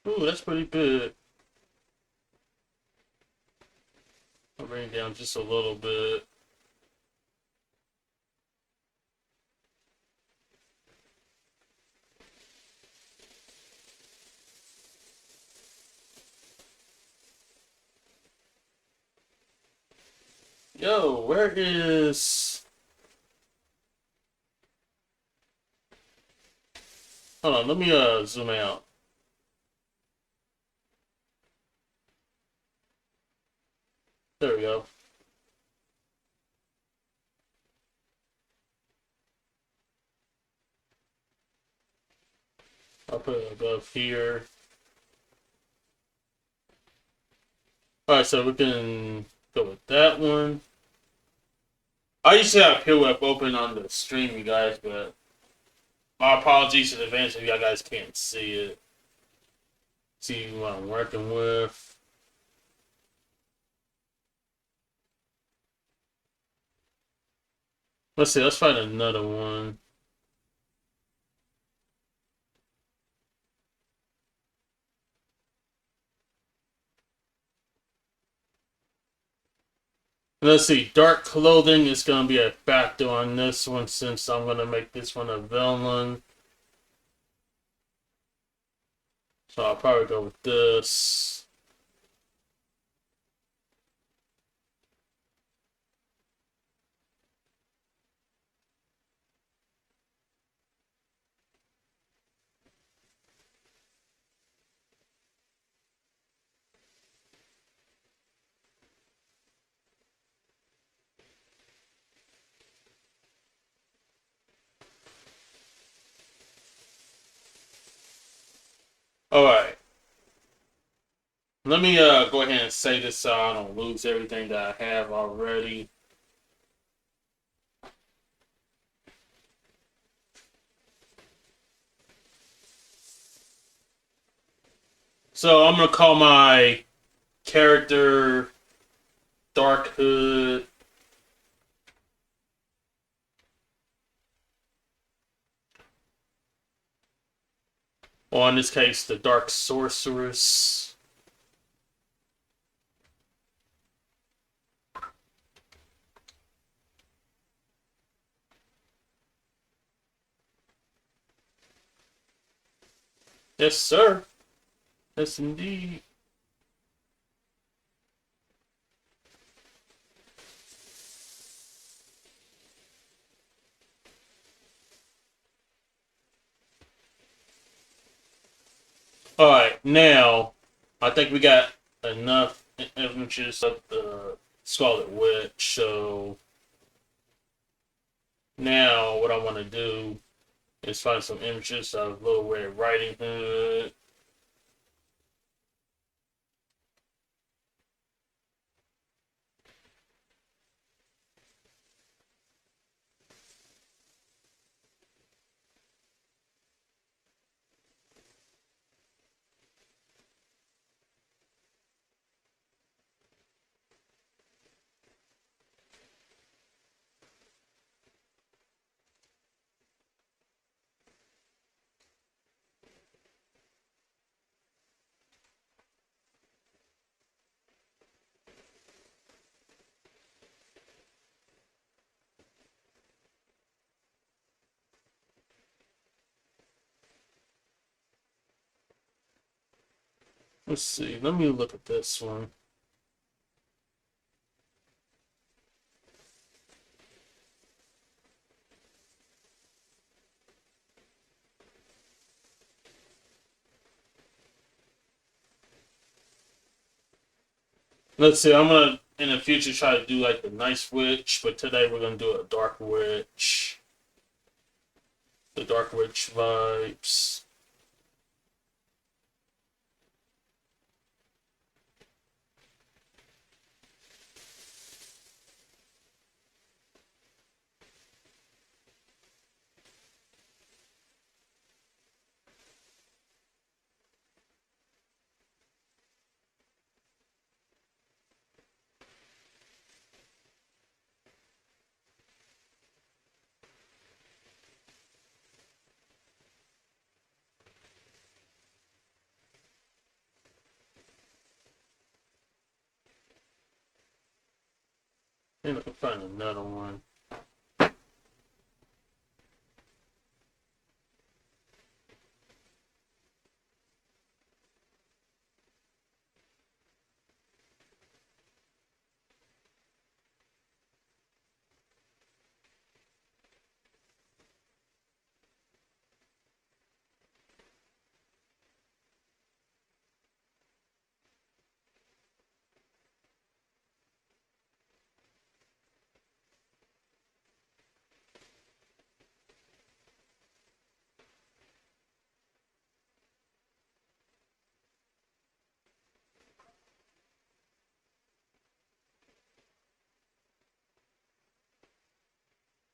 Ooh, that's pretty big. I'll bring it down just a little bit. Yo, where is... Hold on, let me zoom out. There we go. I'll put it above here. Alright, so we can go with that one. I used to have PillWeb open on the stream, you guys, but my apologies in advance if y'all guys can't see it. See what I'm working with. Let's see, let's find another one. Let's see, dark clothing is going to be a factor on this one since I'm going to make this one a villain. So I'll probably go with this. All right. Let me go ahead and say this so I don't lose everything that I have already. So I'm gonna call my character Dark Hood. Or in this case, the Dark Sorceress. Yes, sir. Yes, indeed. All right, now I think we got enough images of the Scarlet Witch. So now what I want to do is find some images of Little Red Riding Hood. Let's see. Let me look at this one. Let's see. I'm gonna in the future try to do like the nice witch, but today we're gonna do a dark witch. The dark witch vibes. Maybe I can find another one.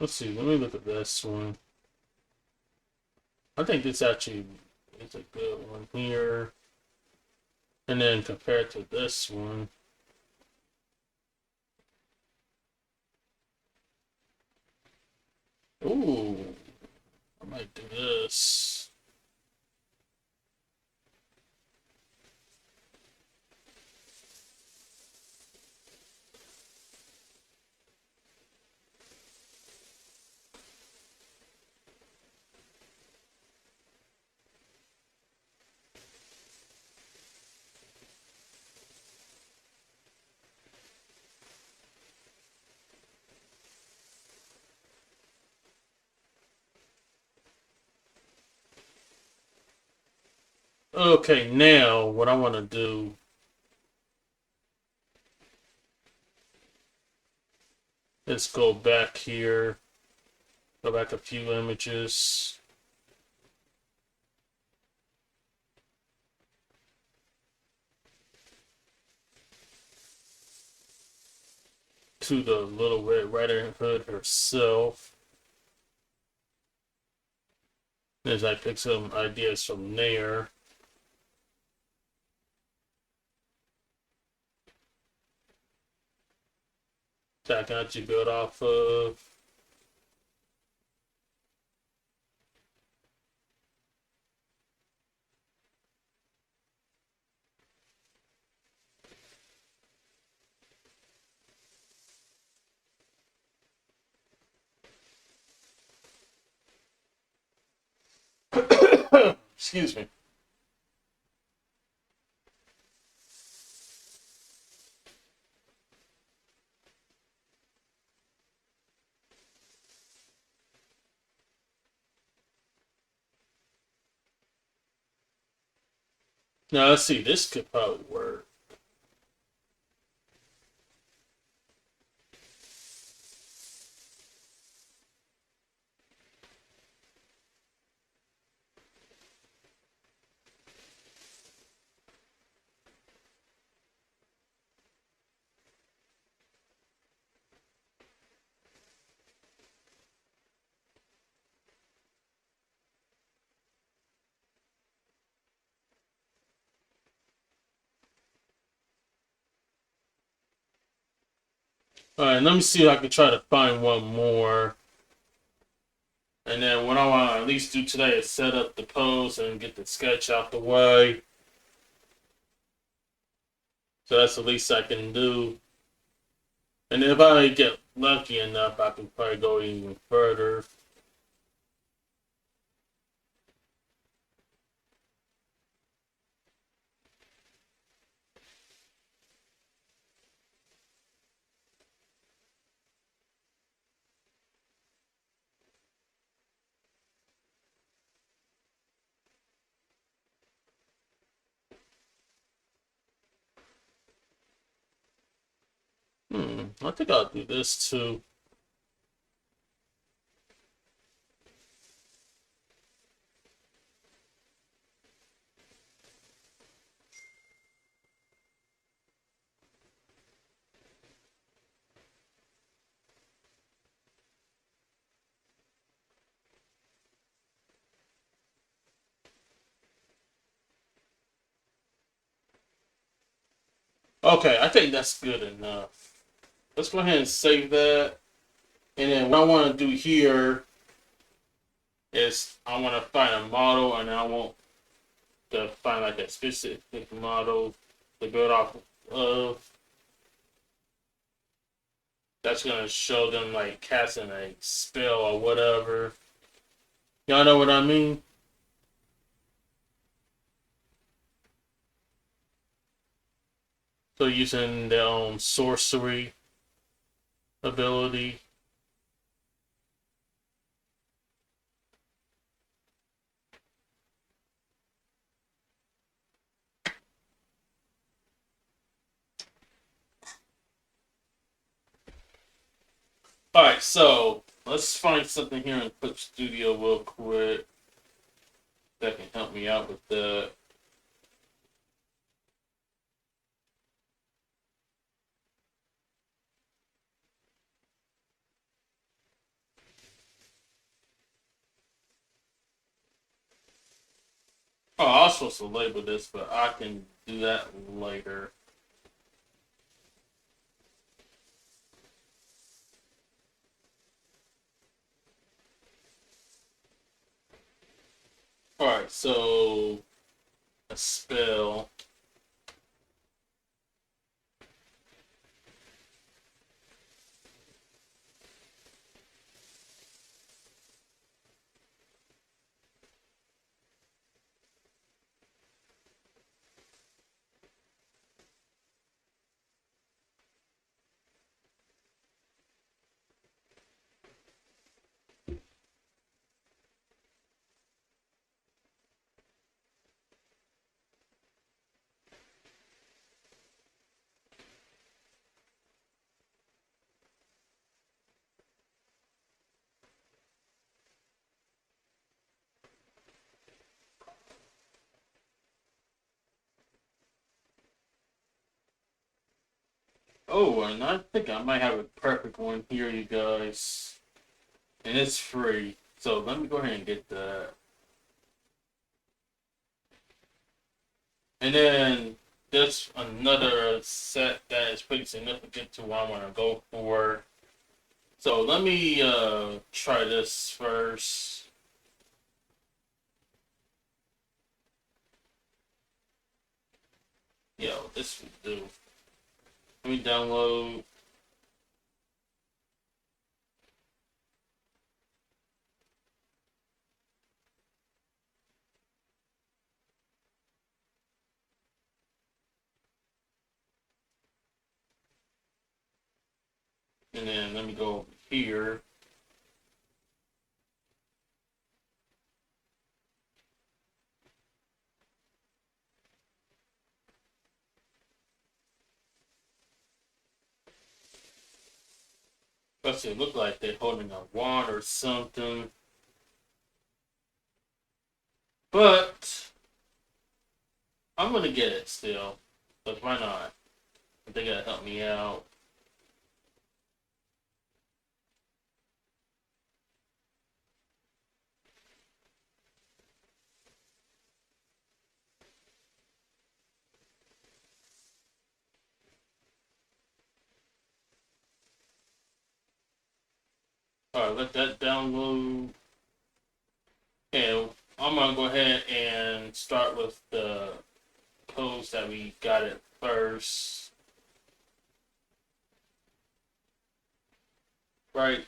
Let's see. Let me look at this one. I think this actually is a good one here. And then compared to this one. Ooh, I might do this. Okay, now what I want to do is go back here, go back a few images. to the Little Red Riding Hood herself. As I pick some ideas from there. That I can actually build off of. Excuse me. Now let's see. This could probably work. All right, let me see if I can try to find one more. And then what I want to at least do today is set up the pose and get the sketch out the way. So that's the least I can do. And if I get lucky enough, I can probably go even further. I think I'll do this too. Okay, I think that's good enough. Let's go ahead and save that. And then what I want to do here is I want to find a model, and I want to find like a specific model to build off of. That's gonna show them like casting a spell or whatever. Y'all know what I mean? So using their own sorcery ability. Alright, so let's find something here in Clip Studio real quick that can help me out with that. Oh, I was supposed to label this, but I can do that later. Alright, so a spell. Oh, and I think I might have a perfect one here, you guys. And it's free. So let me go ahead and get that. And then there's another set that is pretty significant to what I want to go for. So let me try this first. Yo, this will do. Let me download. And then let me go over here. Plus it look like they're holding a wand or something. But I'm gonna get it still. But why not? They gotta help me out. Alright, let that download. And I'm gonna go ahead and start with the codes that we got it first. Right.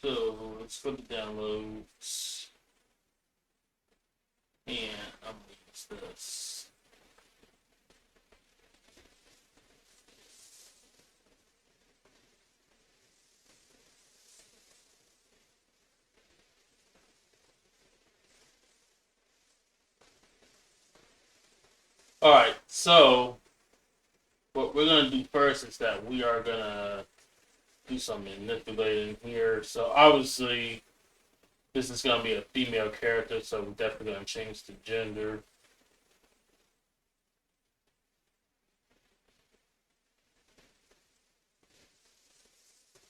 So let's go to downloads. And I'm gonna use this. Alright, so what we're gonna do first is that we are gonna do some manipulating here. So obviously this is gonna be a female character, so we're definitely gonna change the gender.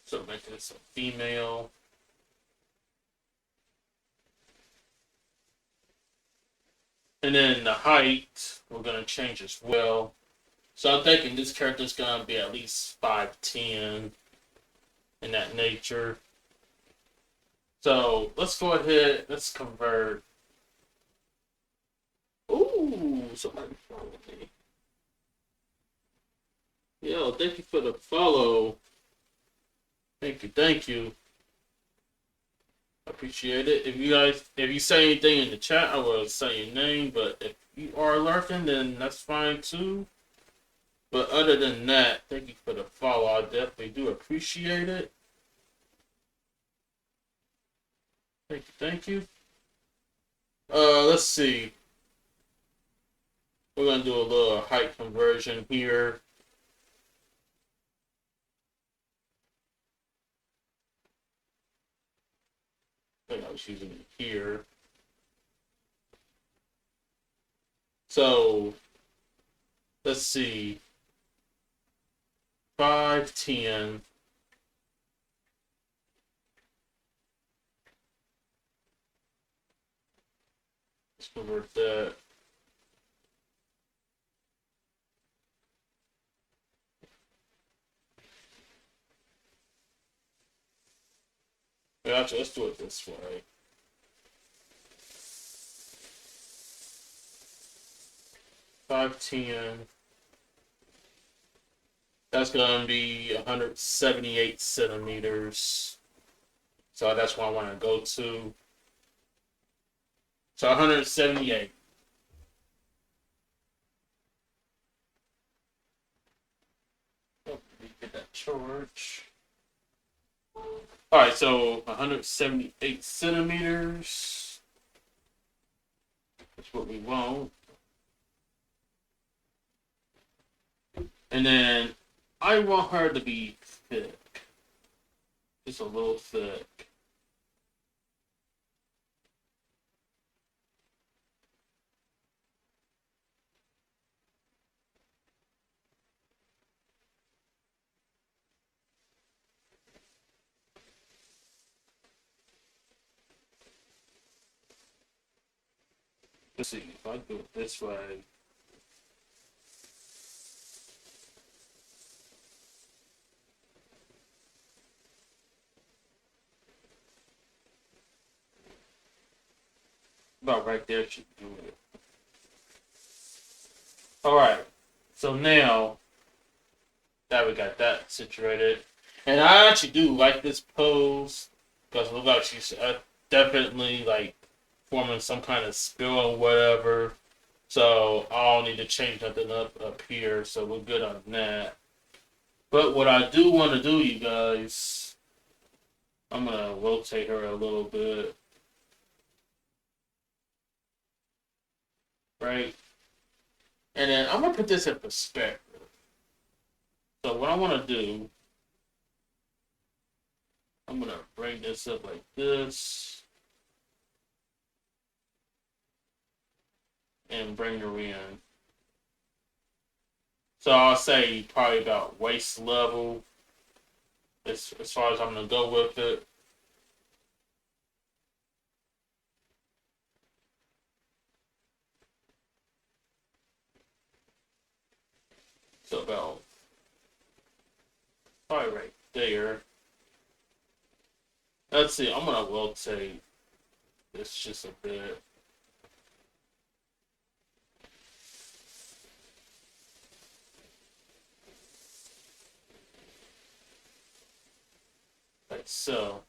So make this a female. And then the height, we're gonna change as well. So I'm thinking this character's gonna be at least 5'10" in that nature. So let's go ahead, let's convert. Ooh, somebody followed me. Yo, thank you for the follow. Thank you, thank you. Appreciate it. If you say anything in the chat, I will say your name. But if you are lurking, then that's fine too. But other than that, thank you for the follow. I definitely do appreciate it. Thank you, thank you. Let's see. We're gonna do a little height conversion here. I think I was using it here. So let's see. 5'10". Let's convert that. Actually, let's do it this way. 5'10". That's gonna be 178 centimeters. So that's what I want to go to. So 178. Oh, get that charge. Alright, so 178 centimeters. That's what we want. And then I want her to be thick. Just a little thick. Let's see, if I do it this way. About right there should do it. Alright. So now that we got that situated. And I actually do like this pose because it looks like she's definitely like forming some kind of spill or whatever. So I don't need to change nothing up here. So we're good on that. But what I do want to do, you guys, I'm going to rotate her a little bit. Right? And then I'm going to put this in perspective. So what I want to do, I'm going to bring this up like this. And bring her in. So I'll say probably about waist level as far as I'm going to go with it. So about probably right there. Let's see, I'm going to rotate this just a bit. Like so.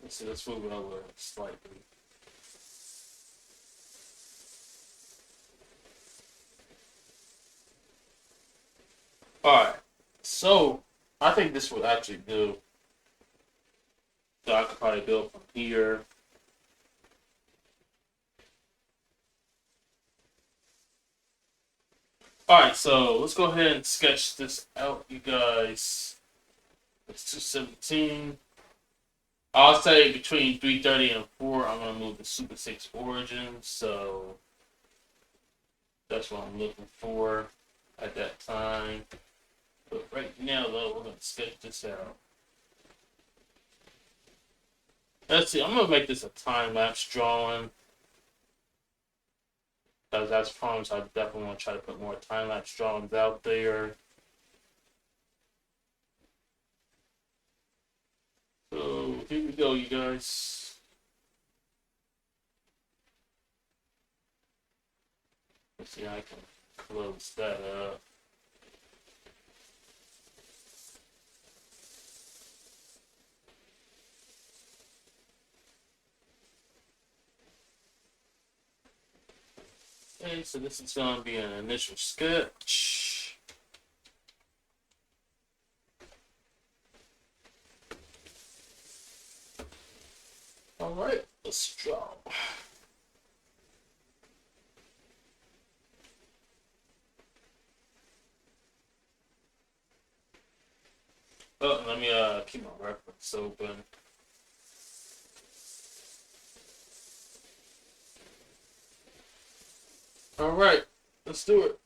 Let's see, let's move it over slightly. Alright, so I think this would actually do. So I could probably build from here. Alright, so let's go ahead and sketch this out, you guys. It's 217. I'll say between 330 and 4, I'm going to move the Super 6 origin. So that's what I'm looking for at that time. But right now, though, we're going to sketch this out. Let's see, I'm going to make this a time-lapse drawing. Because as promised, I definitely want to try to put more time-lapse drawings out there. So here we go, you guys. Let's see how I can close that up. Okay, so this is going to be an initial sketch. Alright, let's draw. Oh, let me keep my reference open. Alright, let's do it.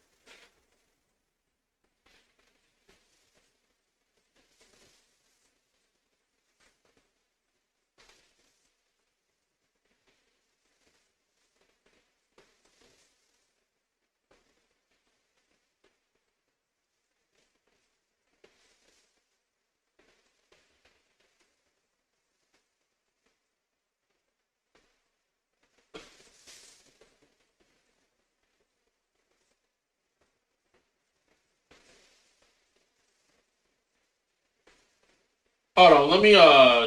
Hold on, let me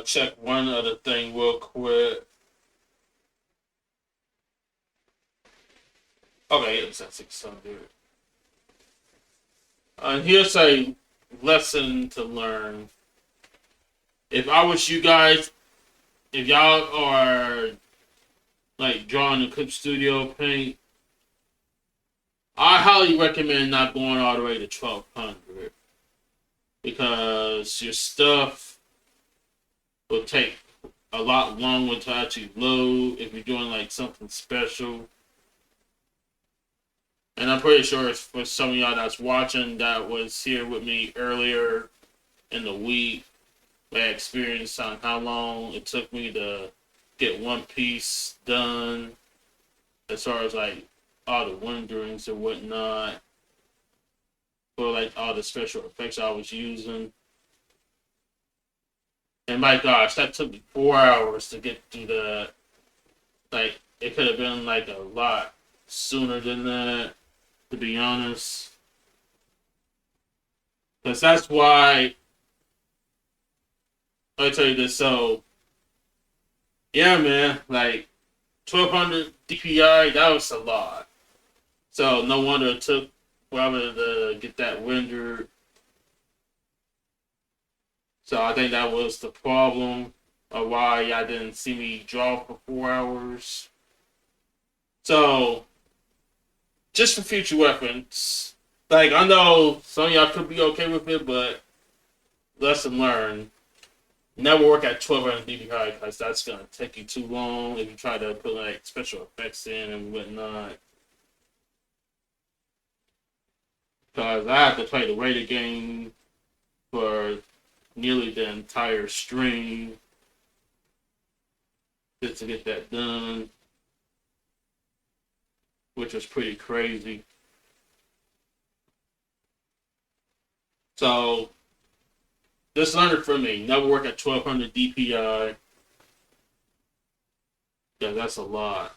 check one other thing real quick. Okay, it's at 600. And here's a lesson to learn. If I was you guys, if y'all are like drawing in Clip Studio Paint, I highly recommend not going all the way to 1200 because your stuff will take a lot longer to actually load if you're doing like something special. And I'm pretty sure for some of y'all that's watching that was here with me earlier in the week, my experience on how long it took me to get one piece done, as far as like all the renderings and whatnot, for like all the special effects I was using. And my gosh, that took me 4 hours to get through that. Like it could have been like a lot sooner than that, to be honest. Because that's why I tell you this. So yeah, man, like 1200 DPI, that was a lot. So no wonder it took forever to get that rendered. So I think that was the problem of why y'all didn't see me draw for 4 hours. So just for future reference, like I know some of y'all could be okay with it, but lesson learned. Never work at 1200 DPI because that's gonna take you too long if you try to put like special effects in and whatnot. Because I had to play the rated game for nearly the entire stream just to get that done, which was pretty crazy. So just learn it from me. Never work at 1200 DPI. Yeah, that's a lot.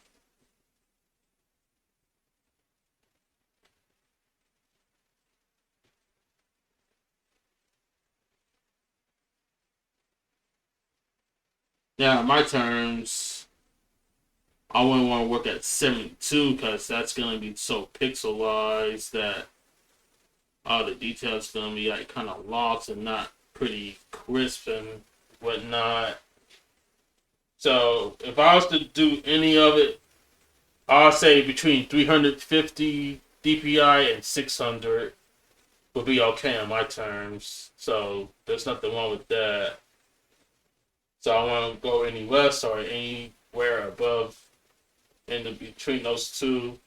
Yeah, my terms, I wouldn't want to work at 72 because that's going to be so pixelized that all the details going to be like kind of lost and not pretty crisp and whatnot. So if I was to do any of it, I'll say between 350 DPI and 600 would be okay on my terms. So there's nothing wrong with that. So I want to go any less or anywhere above in the between those two.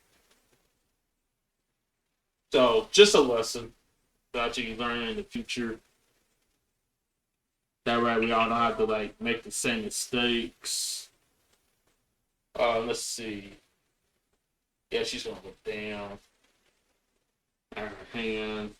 So just a lesson that you learn in the future. That way we all don't have to like make the same mistakes. Let's see. Yeah, she's gonna go down. Her hand.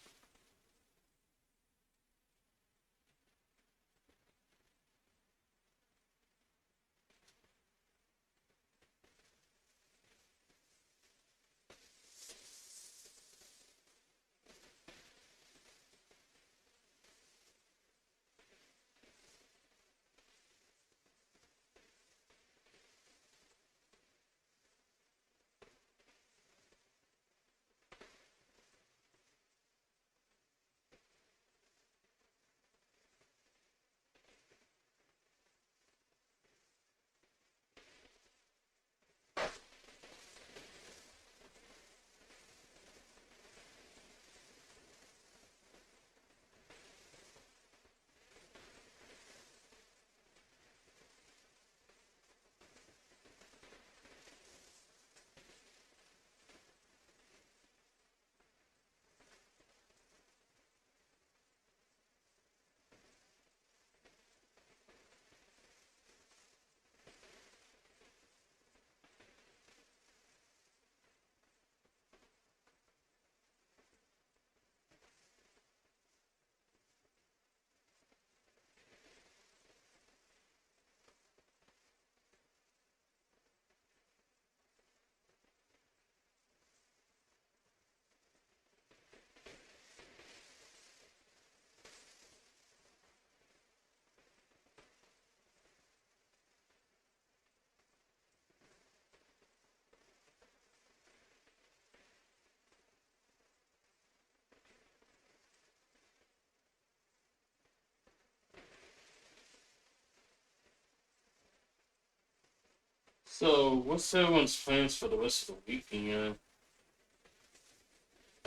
So what's everyone's plans for the rest of the weekend?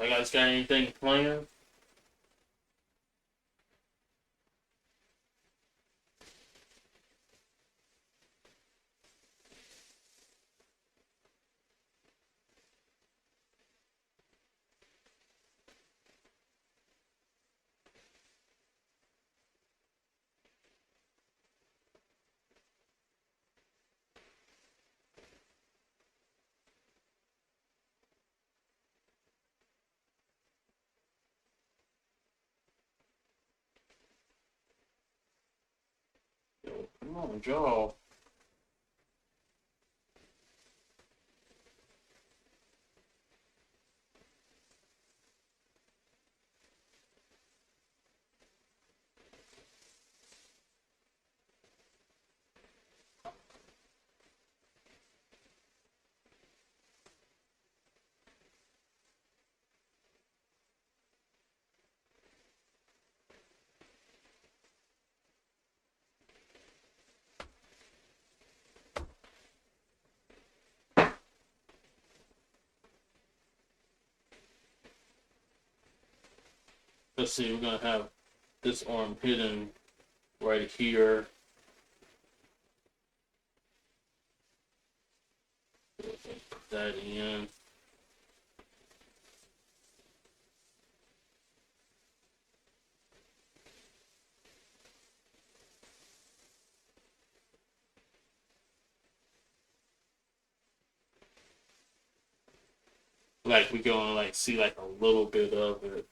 You guys got anything planned? Oh, Joe. Let's see, we're gonna have this arm hidden right here. Put that in. Like we're gonna like see like a little bit of it.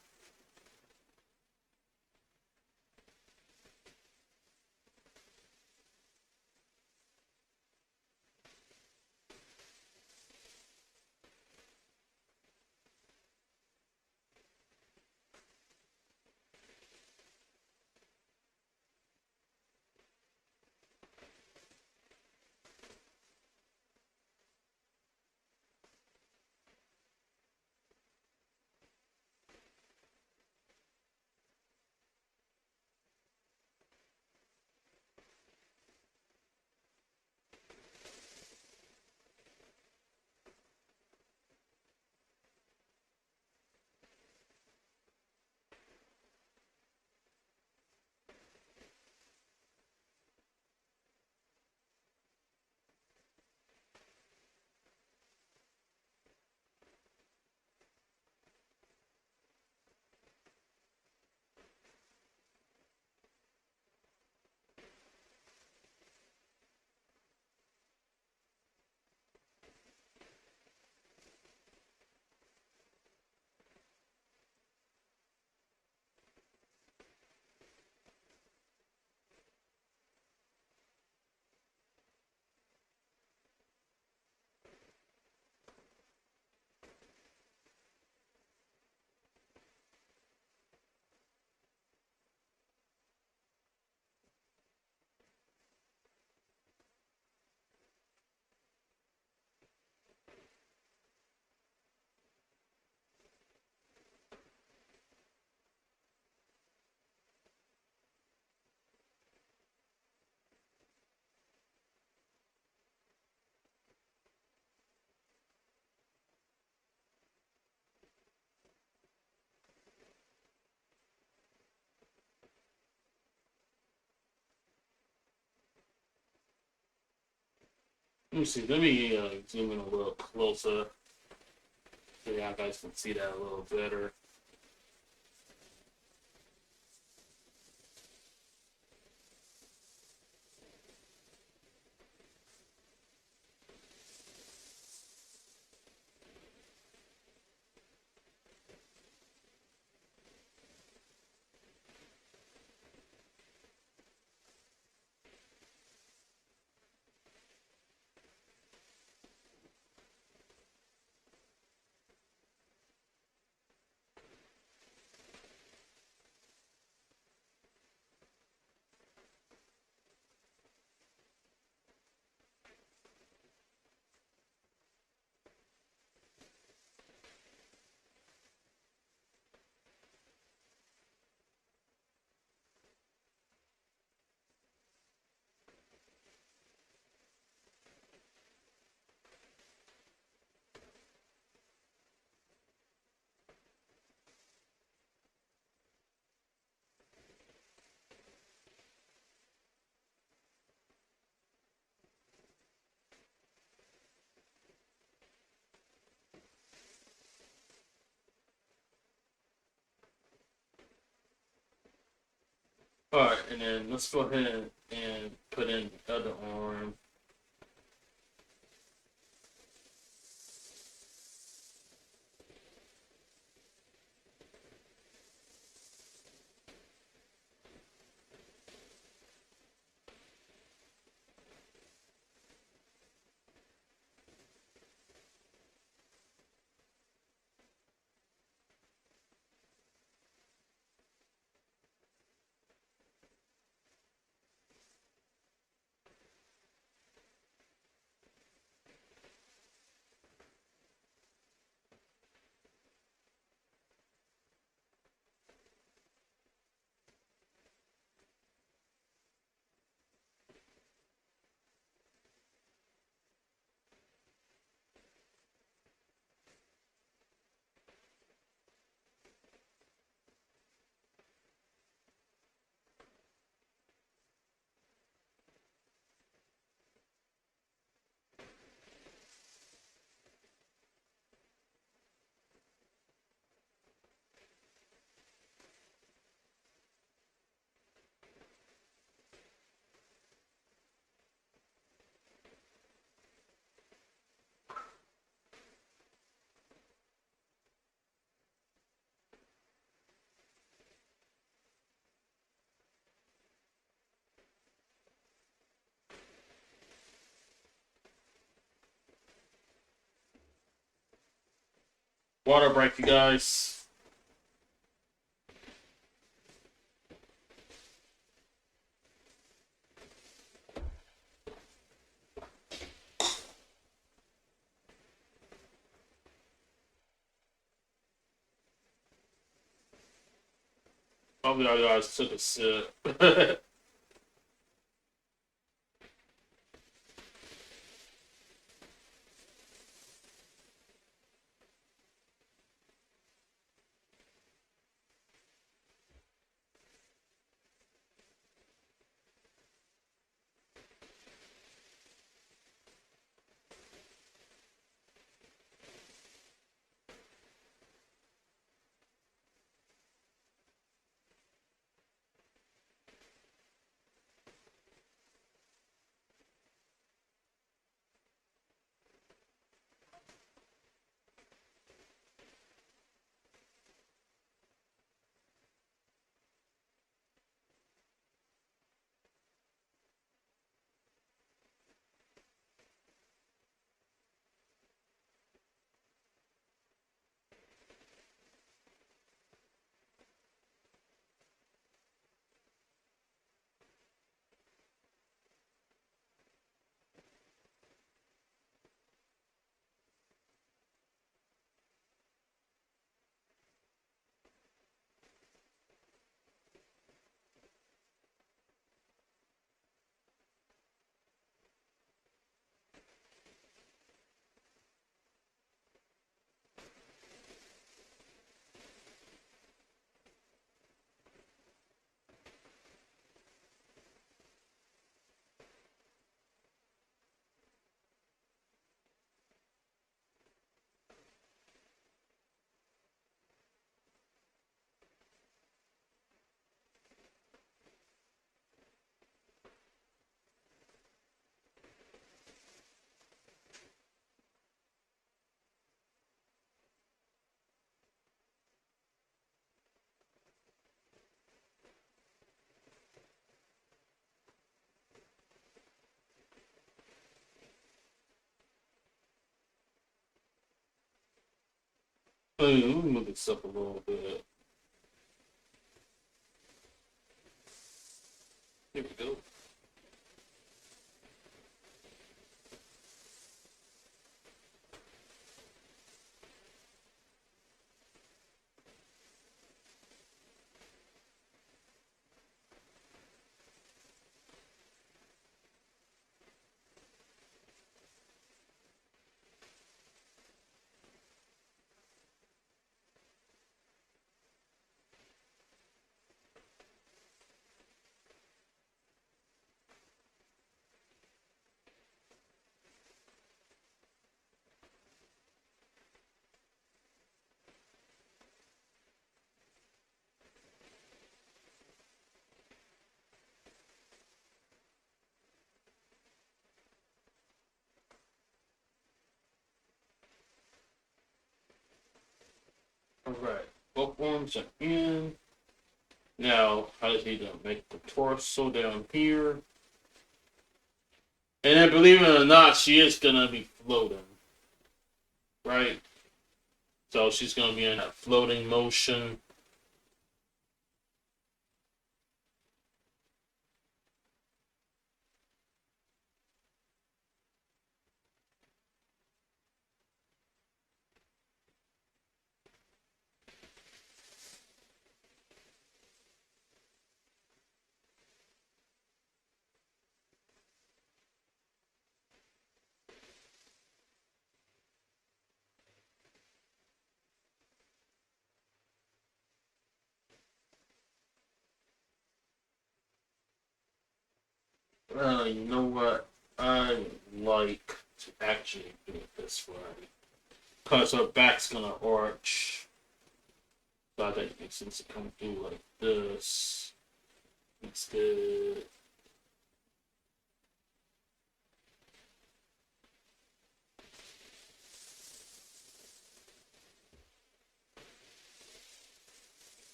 Let me see. Let me zoom in a little closer so y'all guys can see that a little better. All right, and then let's go ahead and put in the other arm. Water break, you guys. Probably all you guys took a sip. Hey, let me move this up a little bit. Here we go. Alright. Both arms are in. Now, I just need to make the torso down here. And then, believe it or not, she is gonna be floating. Right? So she's gonna be in that floating motion. You know what? I like to actually do it this way. Because her back's gonna arch. So I think it makes sense to come through like this instead.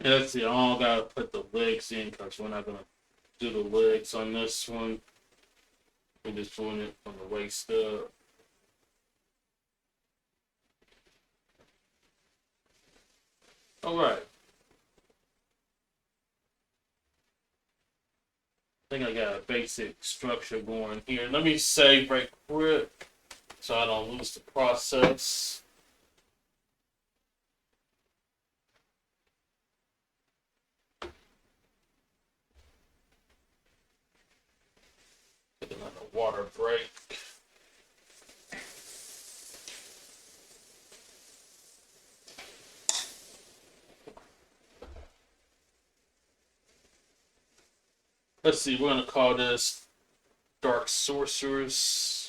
And let's see, I all gotta put the legs in because we're not gonna do the legs on this one. We're just doing it from the waist up. All right. I think I got a basic structure going here. Let me save right quick so I don't lose the process. Take another water break. Let's see, we're gonna call this Dark Sorcerers.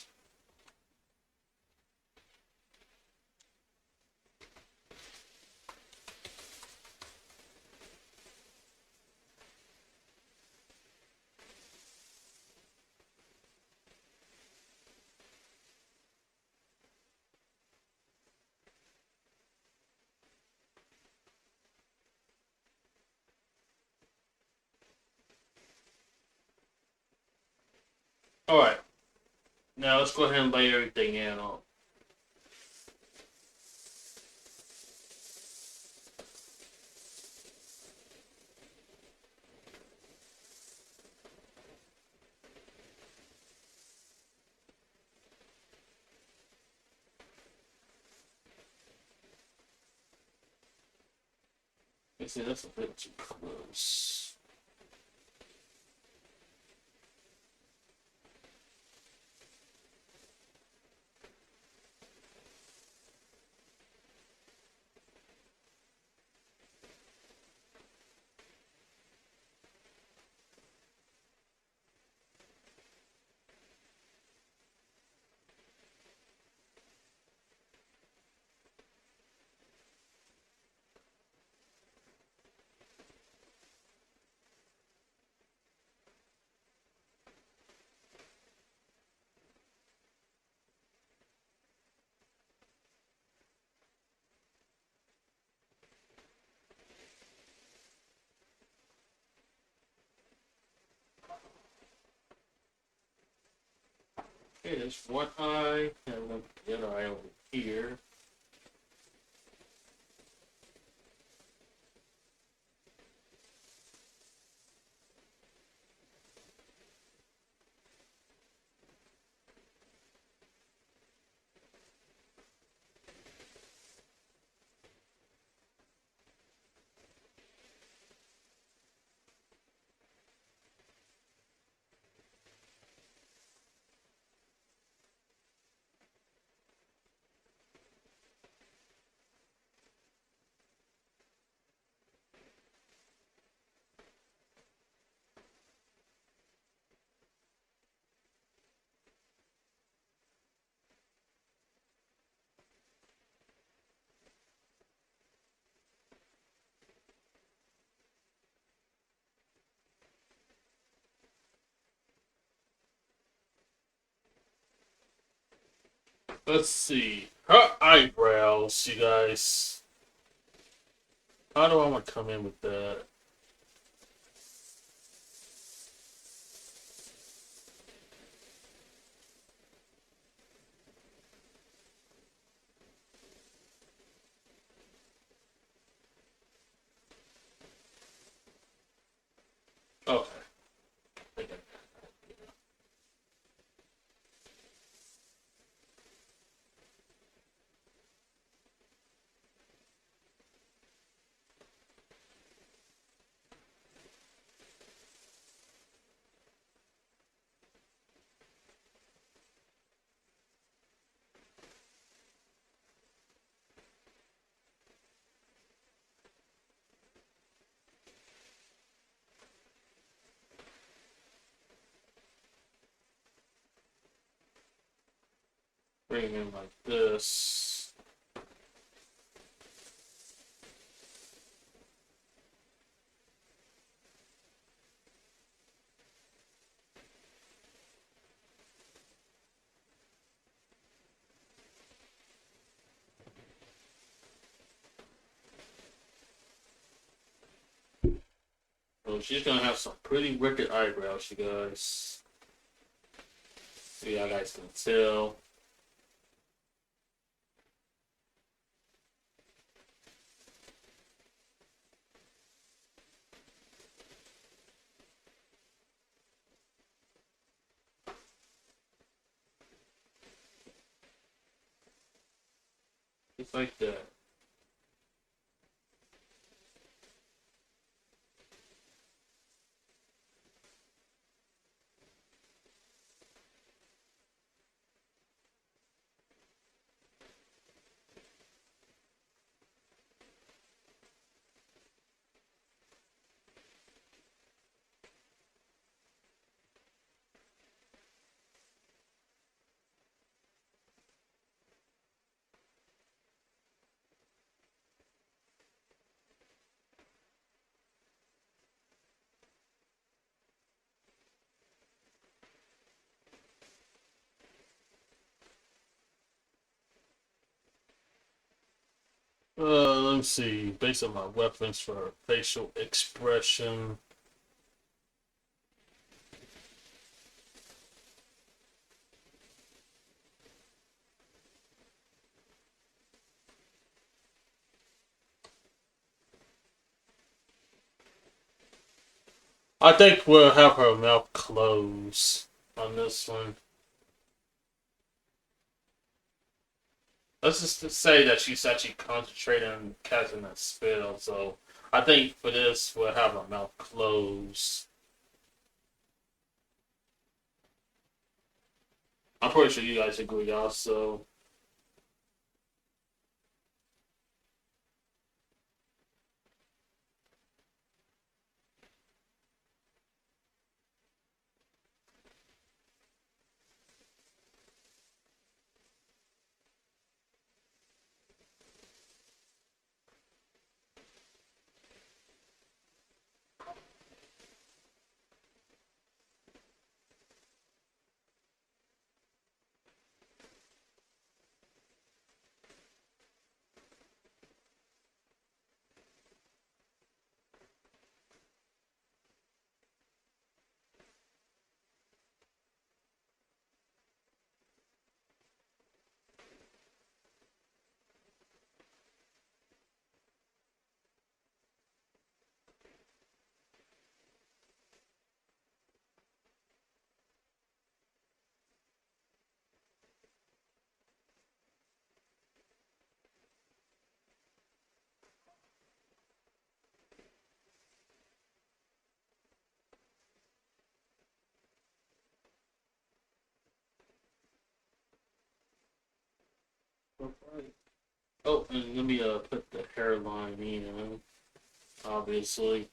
Alright, now let's go ahead and lay everything in on. You see, that's a bit too close. Okay, there's one eye, and then the other eye over here. Let's see. Her eyebrows, you guys. How do I want to come in with that? Okay. Bring it in like this. So she's gonna have some pretty wicked eyebrows, you guys. So you guys can tell. Just like that. Let me see. Based on my weapons for facial expression. I think we'll have her mouth closed on this one. Let's just say that she's actually concentrating on casting that spell. So I think for this, we'll have her mouth closed. I'm pretty sure you guys agree also. Oh, and let me put the hairline in, obviously.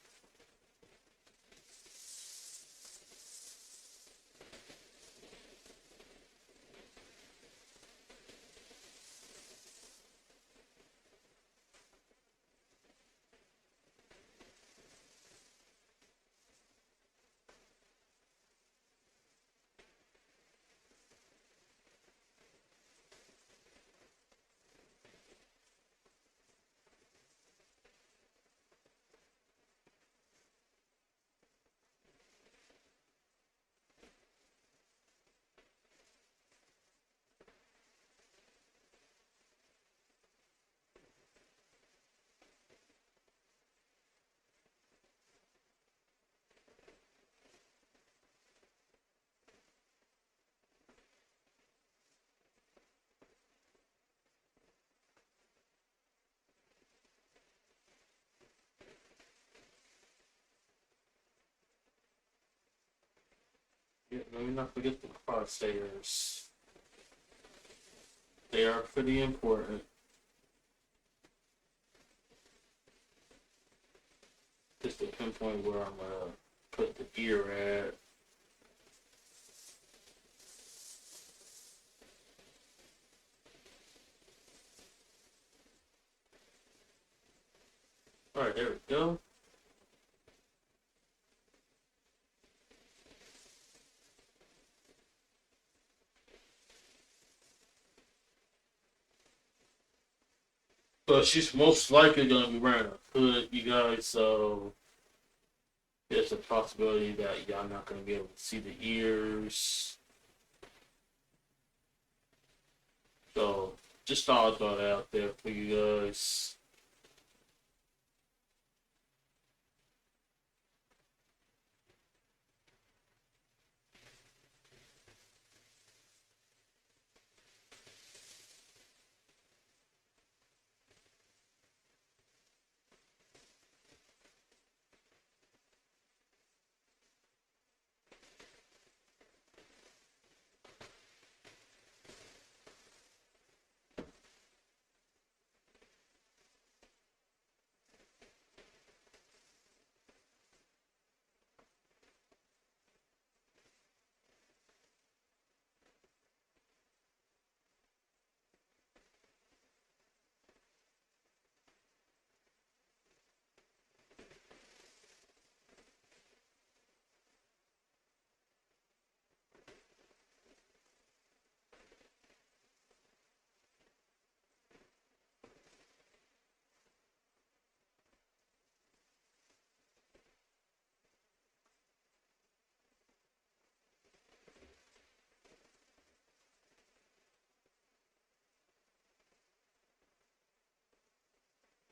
Yeah, let me not forget the crosshairs. They are pretty important. Just to pinpoint where I'm gonna put the ear at. Alright, there we go. So she's most likely gonna be wearing a hood, you guys, so there's a possibility that y'all not gonna be able to see the ears. So just thought I'd throw that out there for you guys.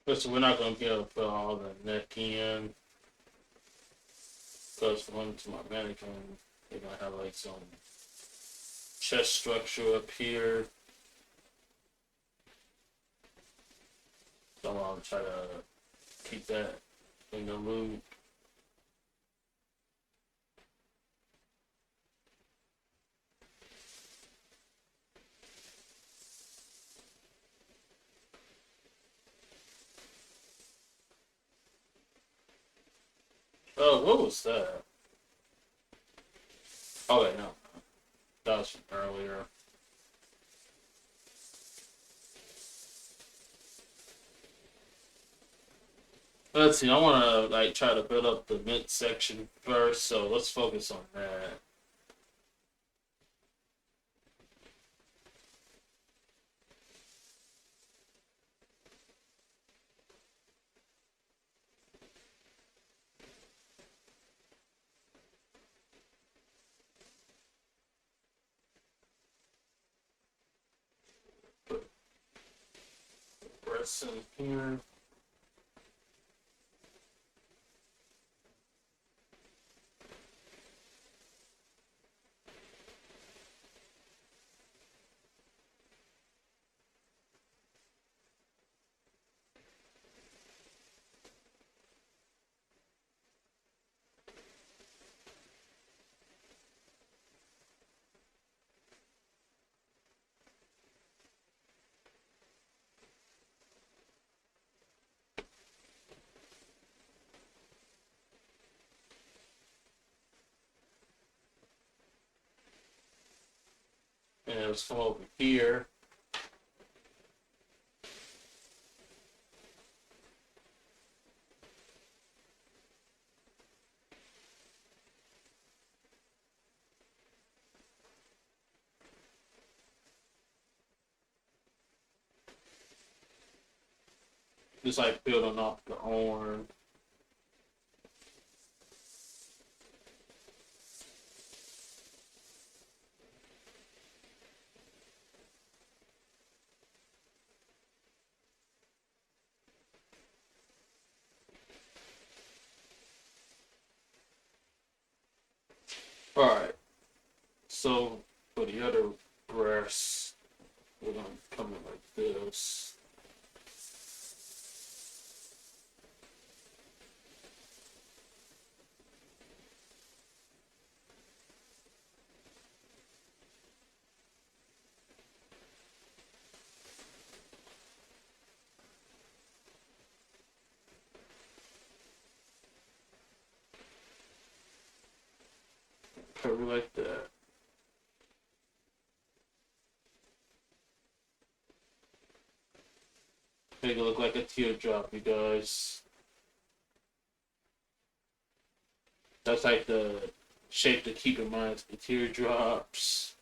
But so we're not gonna be able to fill all the neck in because going to my mannequin, they're gonna have like some chest structure up here. So I'm gonna try to keep that in the loop. Oh, what was that? Oh wait, no, that was from earlier. Let's see. I want to like try to build up the midsection first, so let's focus on that. Put breasts in here. And let's come over here. Just like building off the arm. Alright, so for the other breasts, we're gonna come in like this. Cover like that. Make it look like a teardrop, you guys. That's like the shape to keep in mind, the teardrops.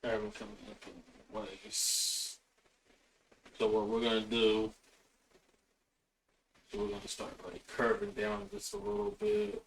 everything in place. So what we're gonna do, so we're gonna start like curving down just a little bit.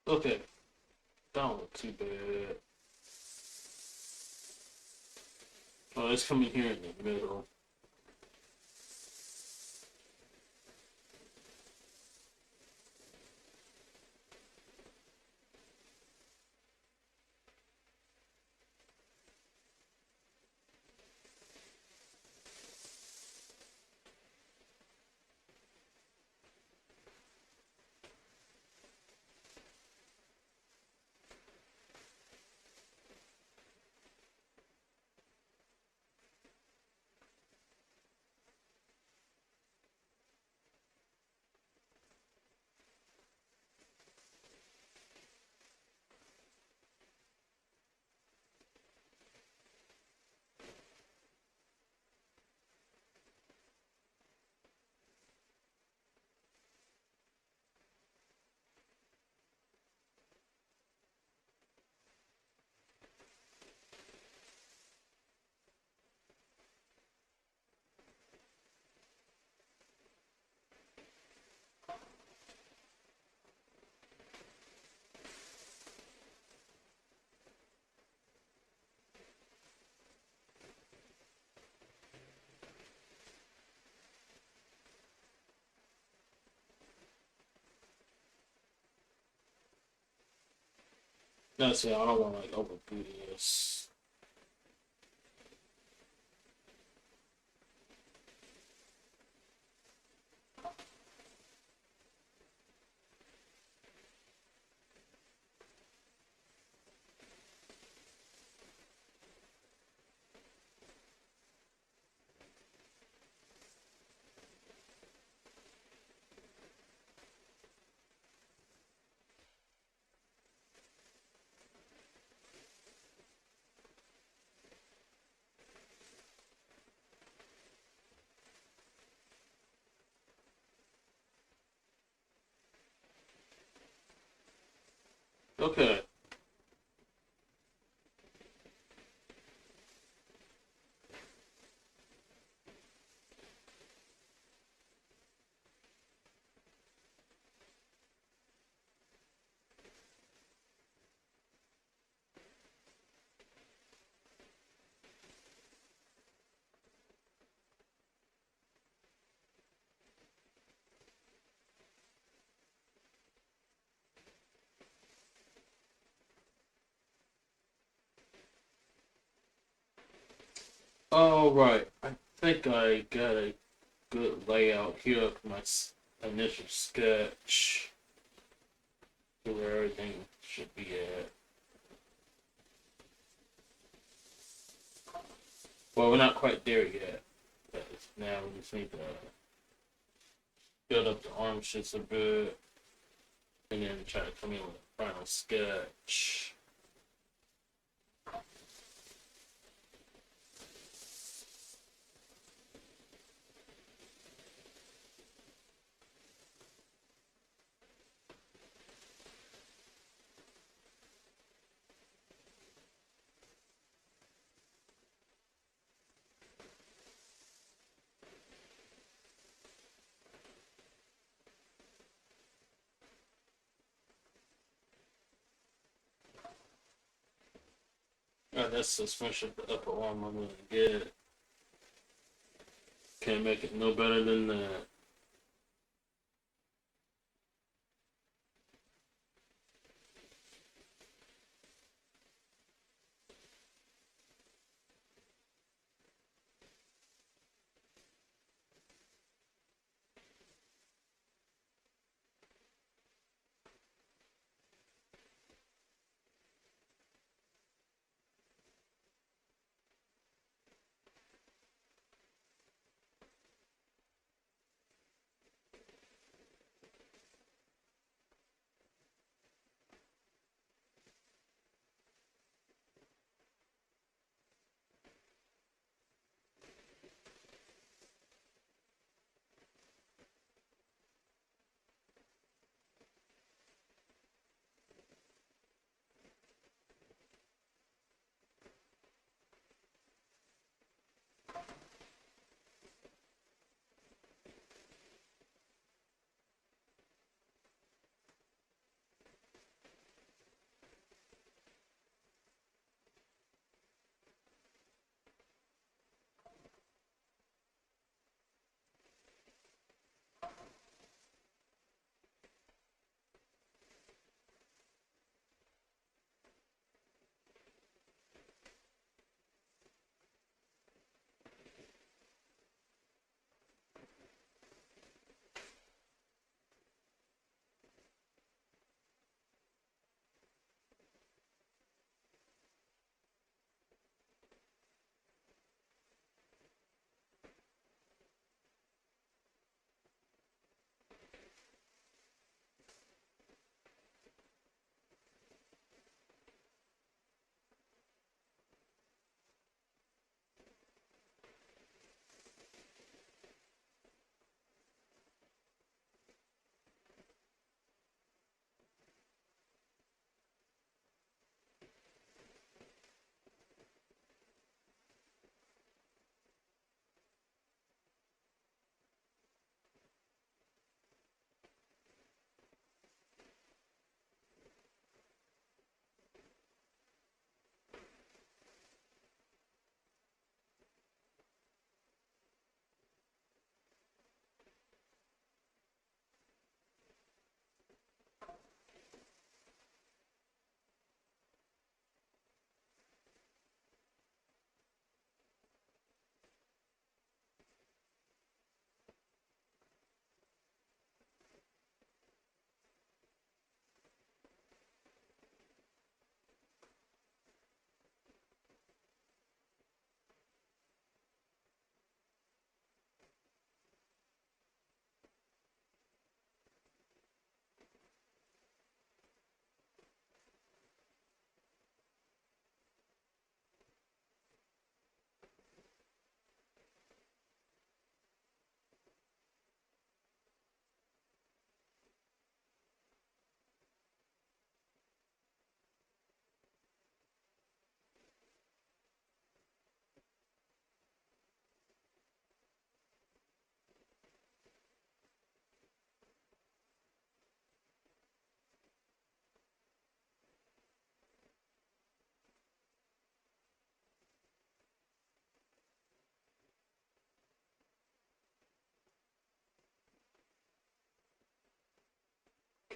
Okay, that don't look too bad. Oh, it's coming here in the middle. That's it. I don't want to like overdo this. Okay. All right. I think I got a good layout here of my initial sketch to where everything should be at. Well, we're not quite there yet. But now we just need to build up the arms just a bit, and then try to come in with a final sketch. Alright, that's suspension of the upper arm I'm gonna get. Can't make it no better than that.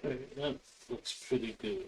Okay, that looks pretty good.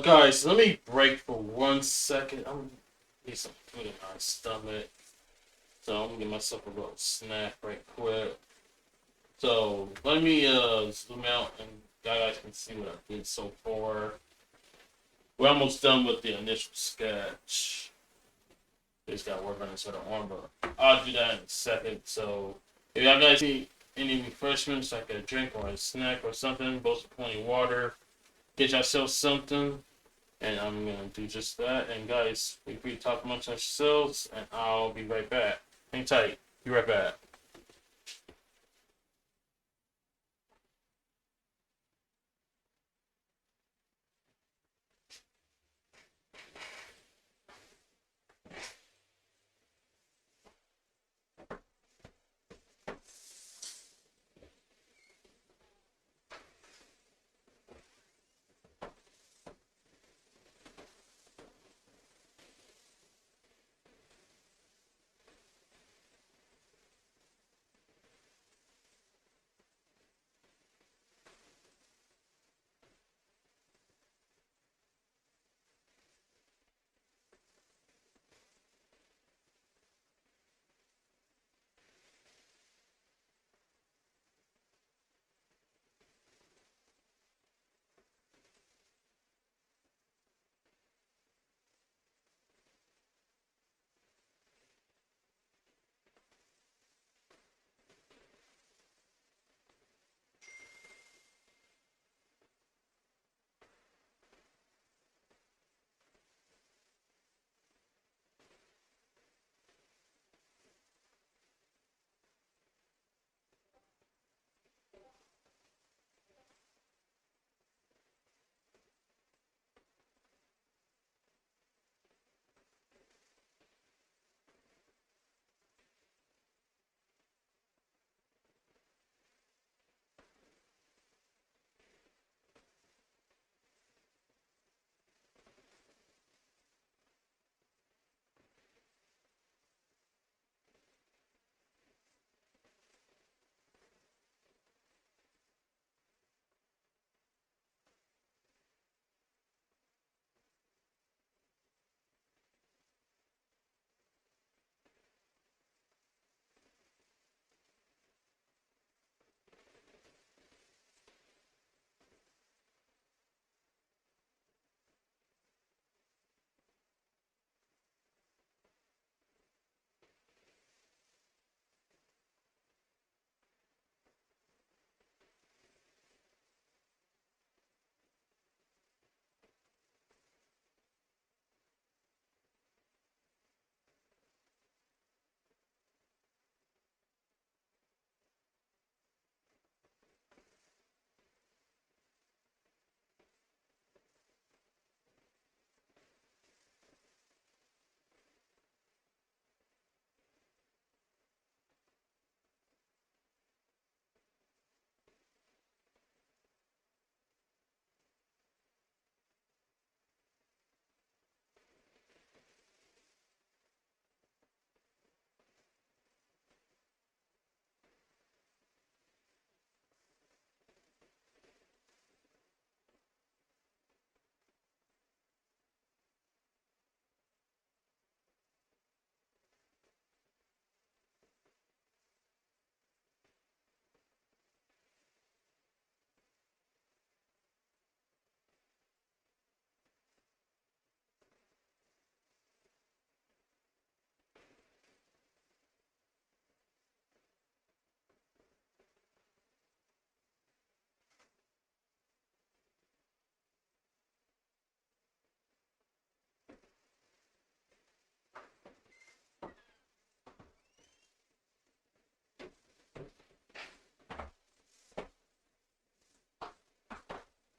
Guys, let me break for 1 second. I'm need some food in my stomach, so I'm gonna give myself a little snack right quick. So let me zoom out and guys can see what I did so far. We're almost done with the initial sketch. Just got to work on this other arm, but I'll do that in a second. So if y'all guys need any refreshments, like a drink or a snack or something, both plenty of water, get yourself something. And I'm gonna do just that. And guys, feel free to talk amongst yourselves, and I'll be right back. Hang tight. Be right back.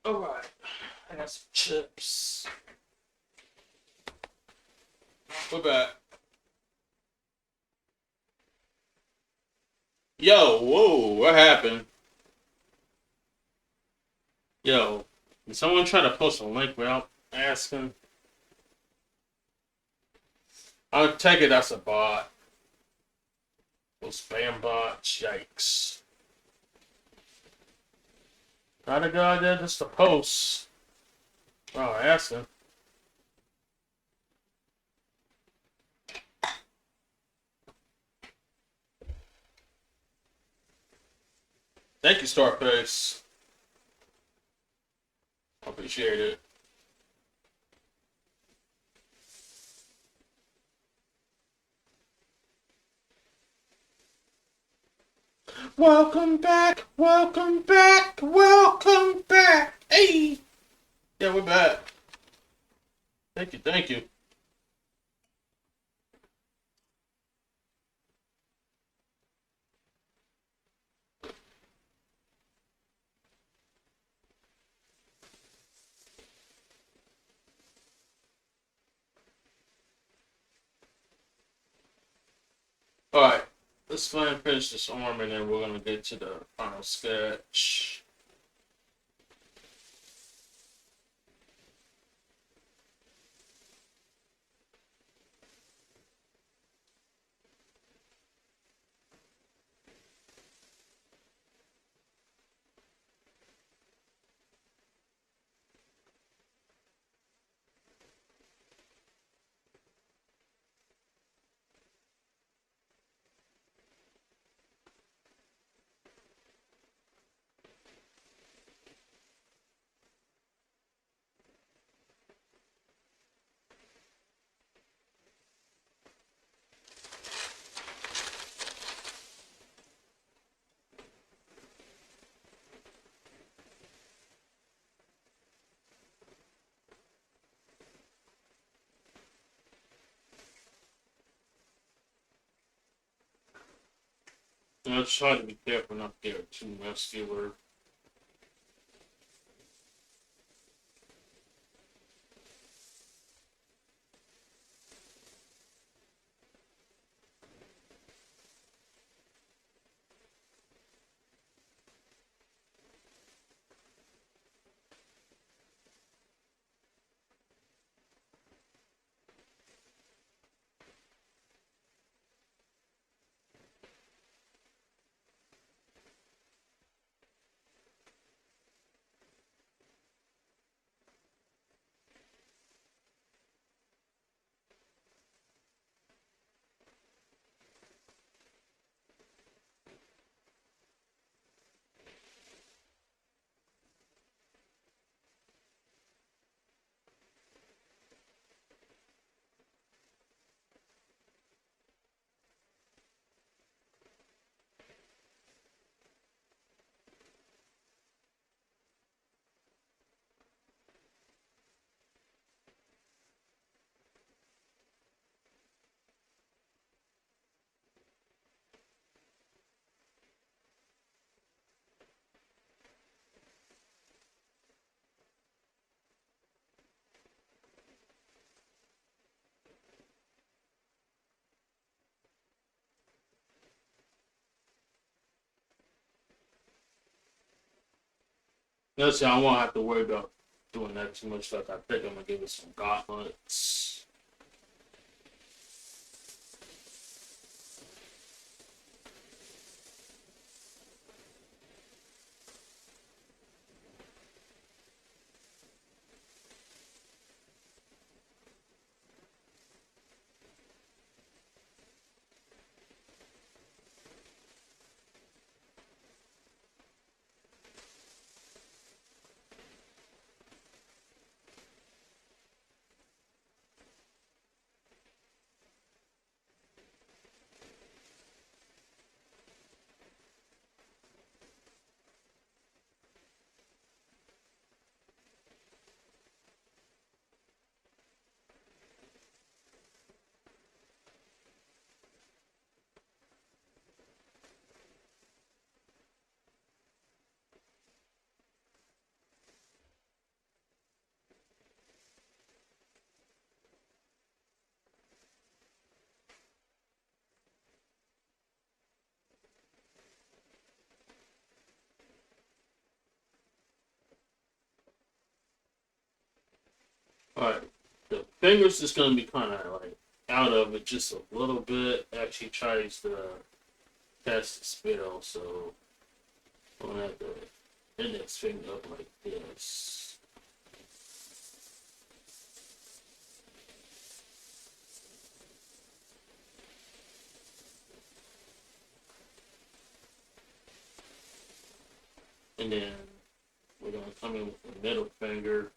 Alright. I got some chips. We're back. Yo, whoa, what happened? Yo, did someone try to post a link without asking? I'll take it that's a bot. Those spam bots, yikes. Not a good idea just to post. Oh, asking. Thank you, Starface. I appreciate it. Welcome back, welcome back, welcome back. Hey! Yeah, we're back. Thank you, thank you. Alright, let's go ahead and finish this arm and then we're gonna get to the final sketch. Let's try to be careful not to get too muscular. Let's see, I won't have to worry about doing that too much stuff. I think I'm gonna give it some gauntlets. Alright, the fingers is gonna be kind of like out of it just a little bit. Actually tries to cast the spell, so I'm gonna have the index finger up like this. And then we're gonna come in with the middle finger.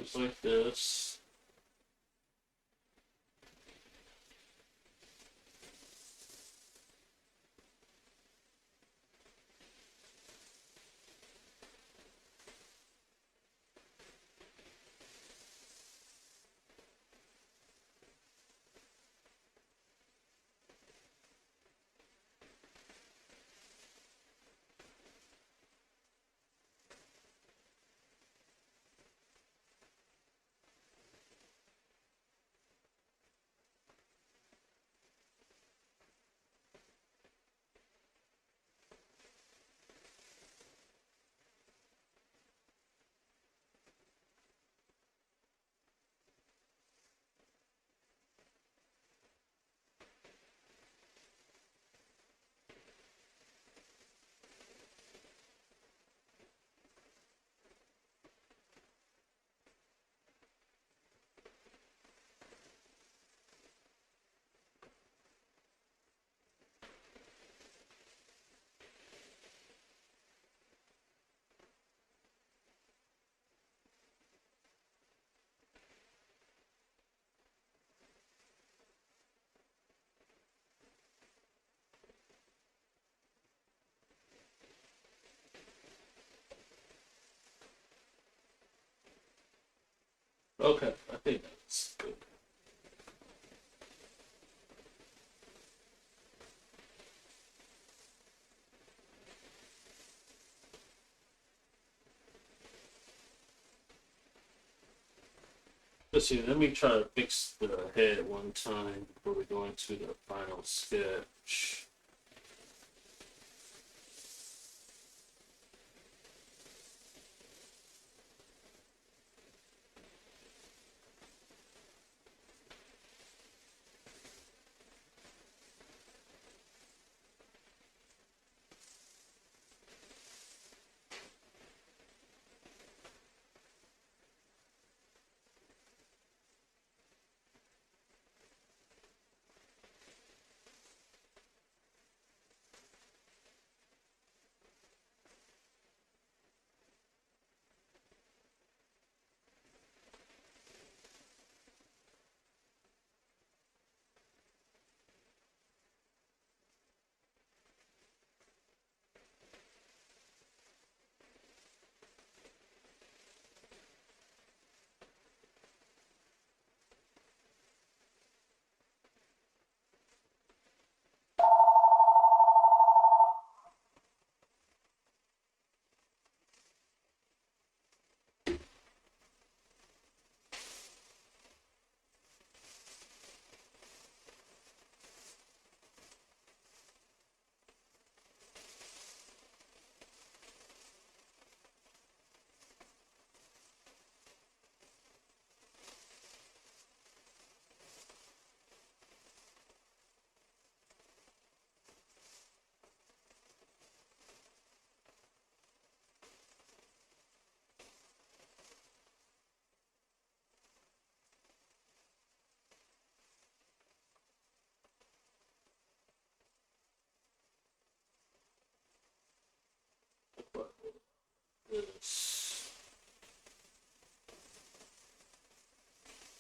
Just like this. Okay, I think that's good. Let's see, let me try to fix the head one time before we go into the final sketch.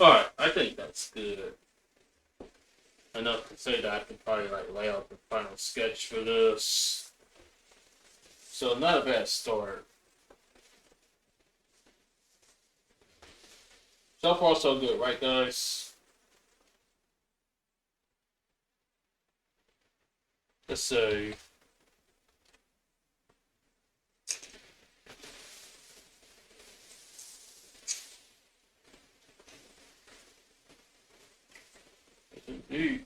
Alright, I think that's good. Enough to say that I can probably like lay out the final sketch for this. So not a bad start. So far so good, right guys? Let's see. Indeed.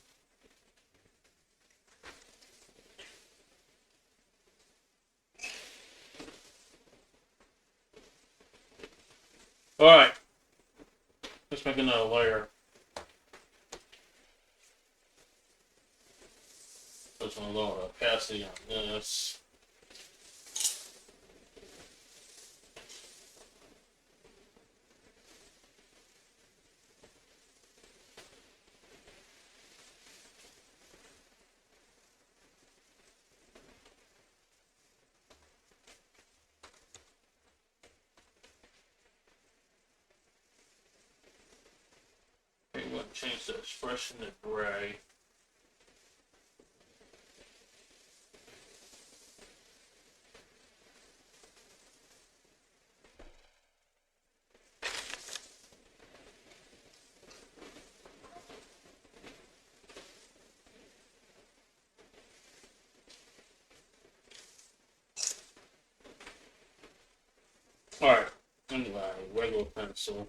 Alright, let's make another layer. Put some lower opacity on this. Okay, we're going to change the expression to gray. Alright, anyway, regular pencil.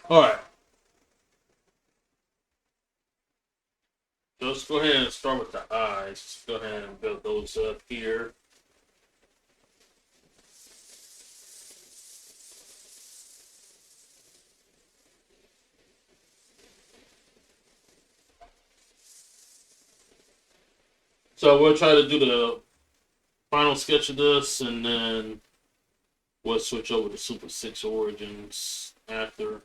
Alright. So let's go ahead and start with the eyes. Let's go ahead and build those up here. So we'll try to do the final sketch of this, and then we'll switch over to Super 6 Origins after.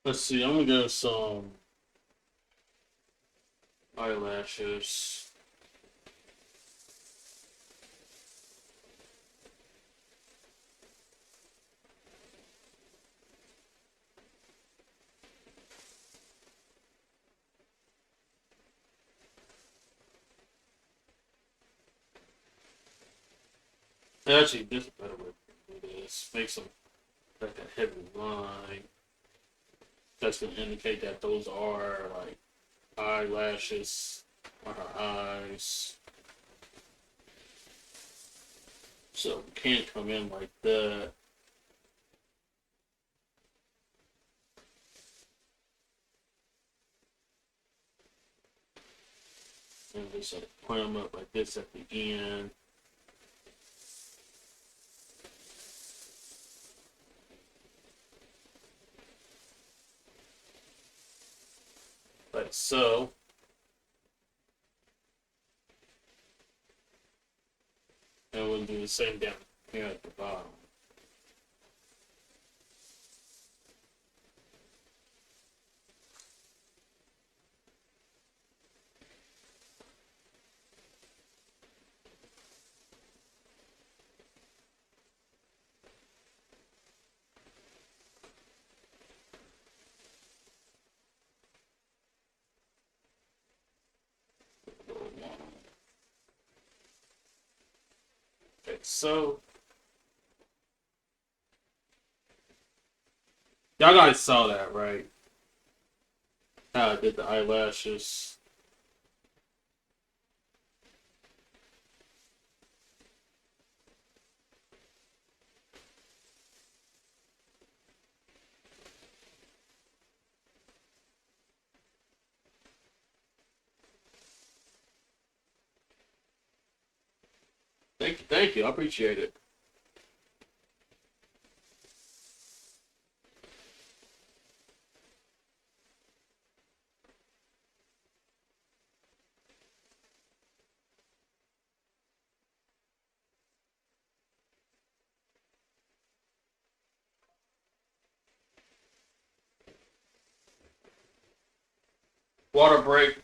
Let's see, I'm gonna go some eyelashes. Actually, this is a better way to do this. Make some like a heavy line. That's gonna indicate that those are like eyelashes on her eyes. So we can't come in like that. And just like point them up like this at the end. Like so. And we'll do the same down here at the bottom. So, y'all guys saw that, right? How I did the eyelashes. Thank you, thank you. I appreciate it. Water break.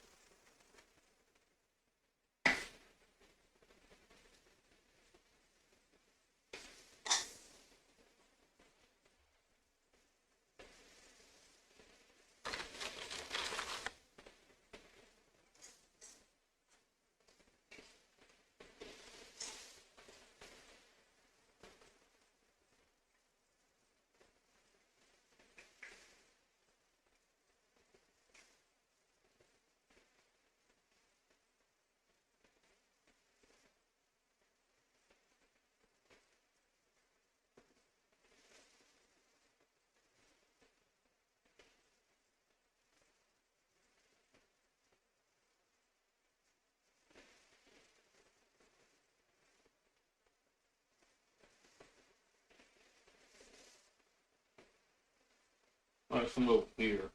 All right, some over here.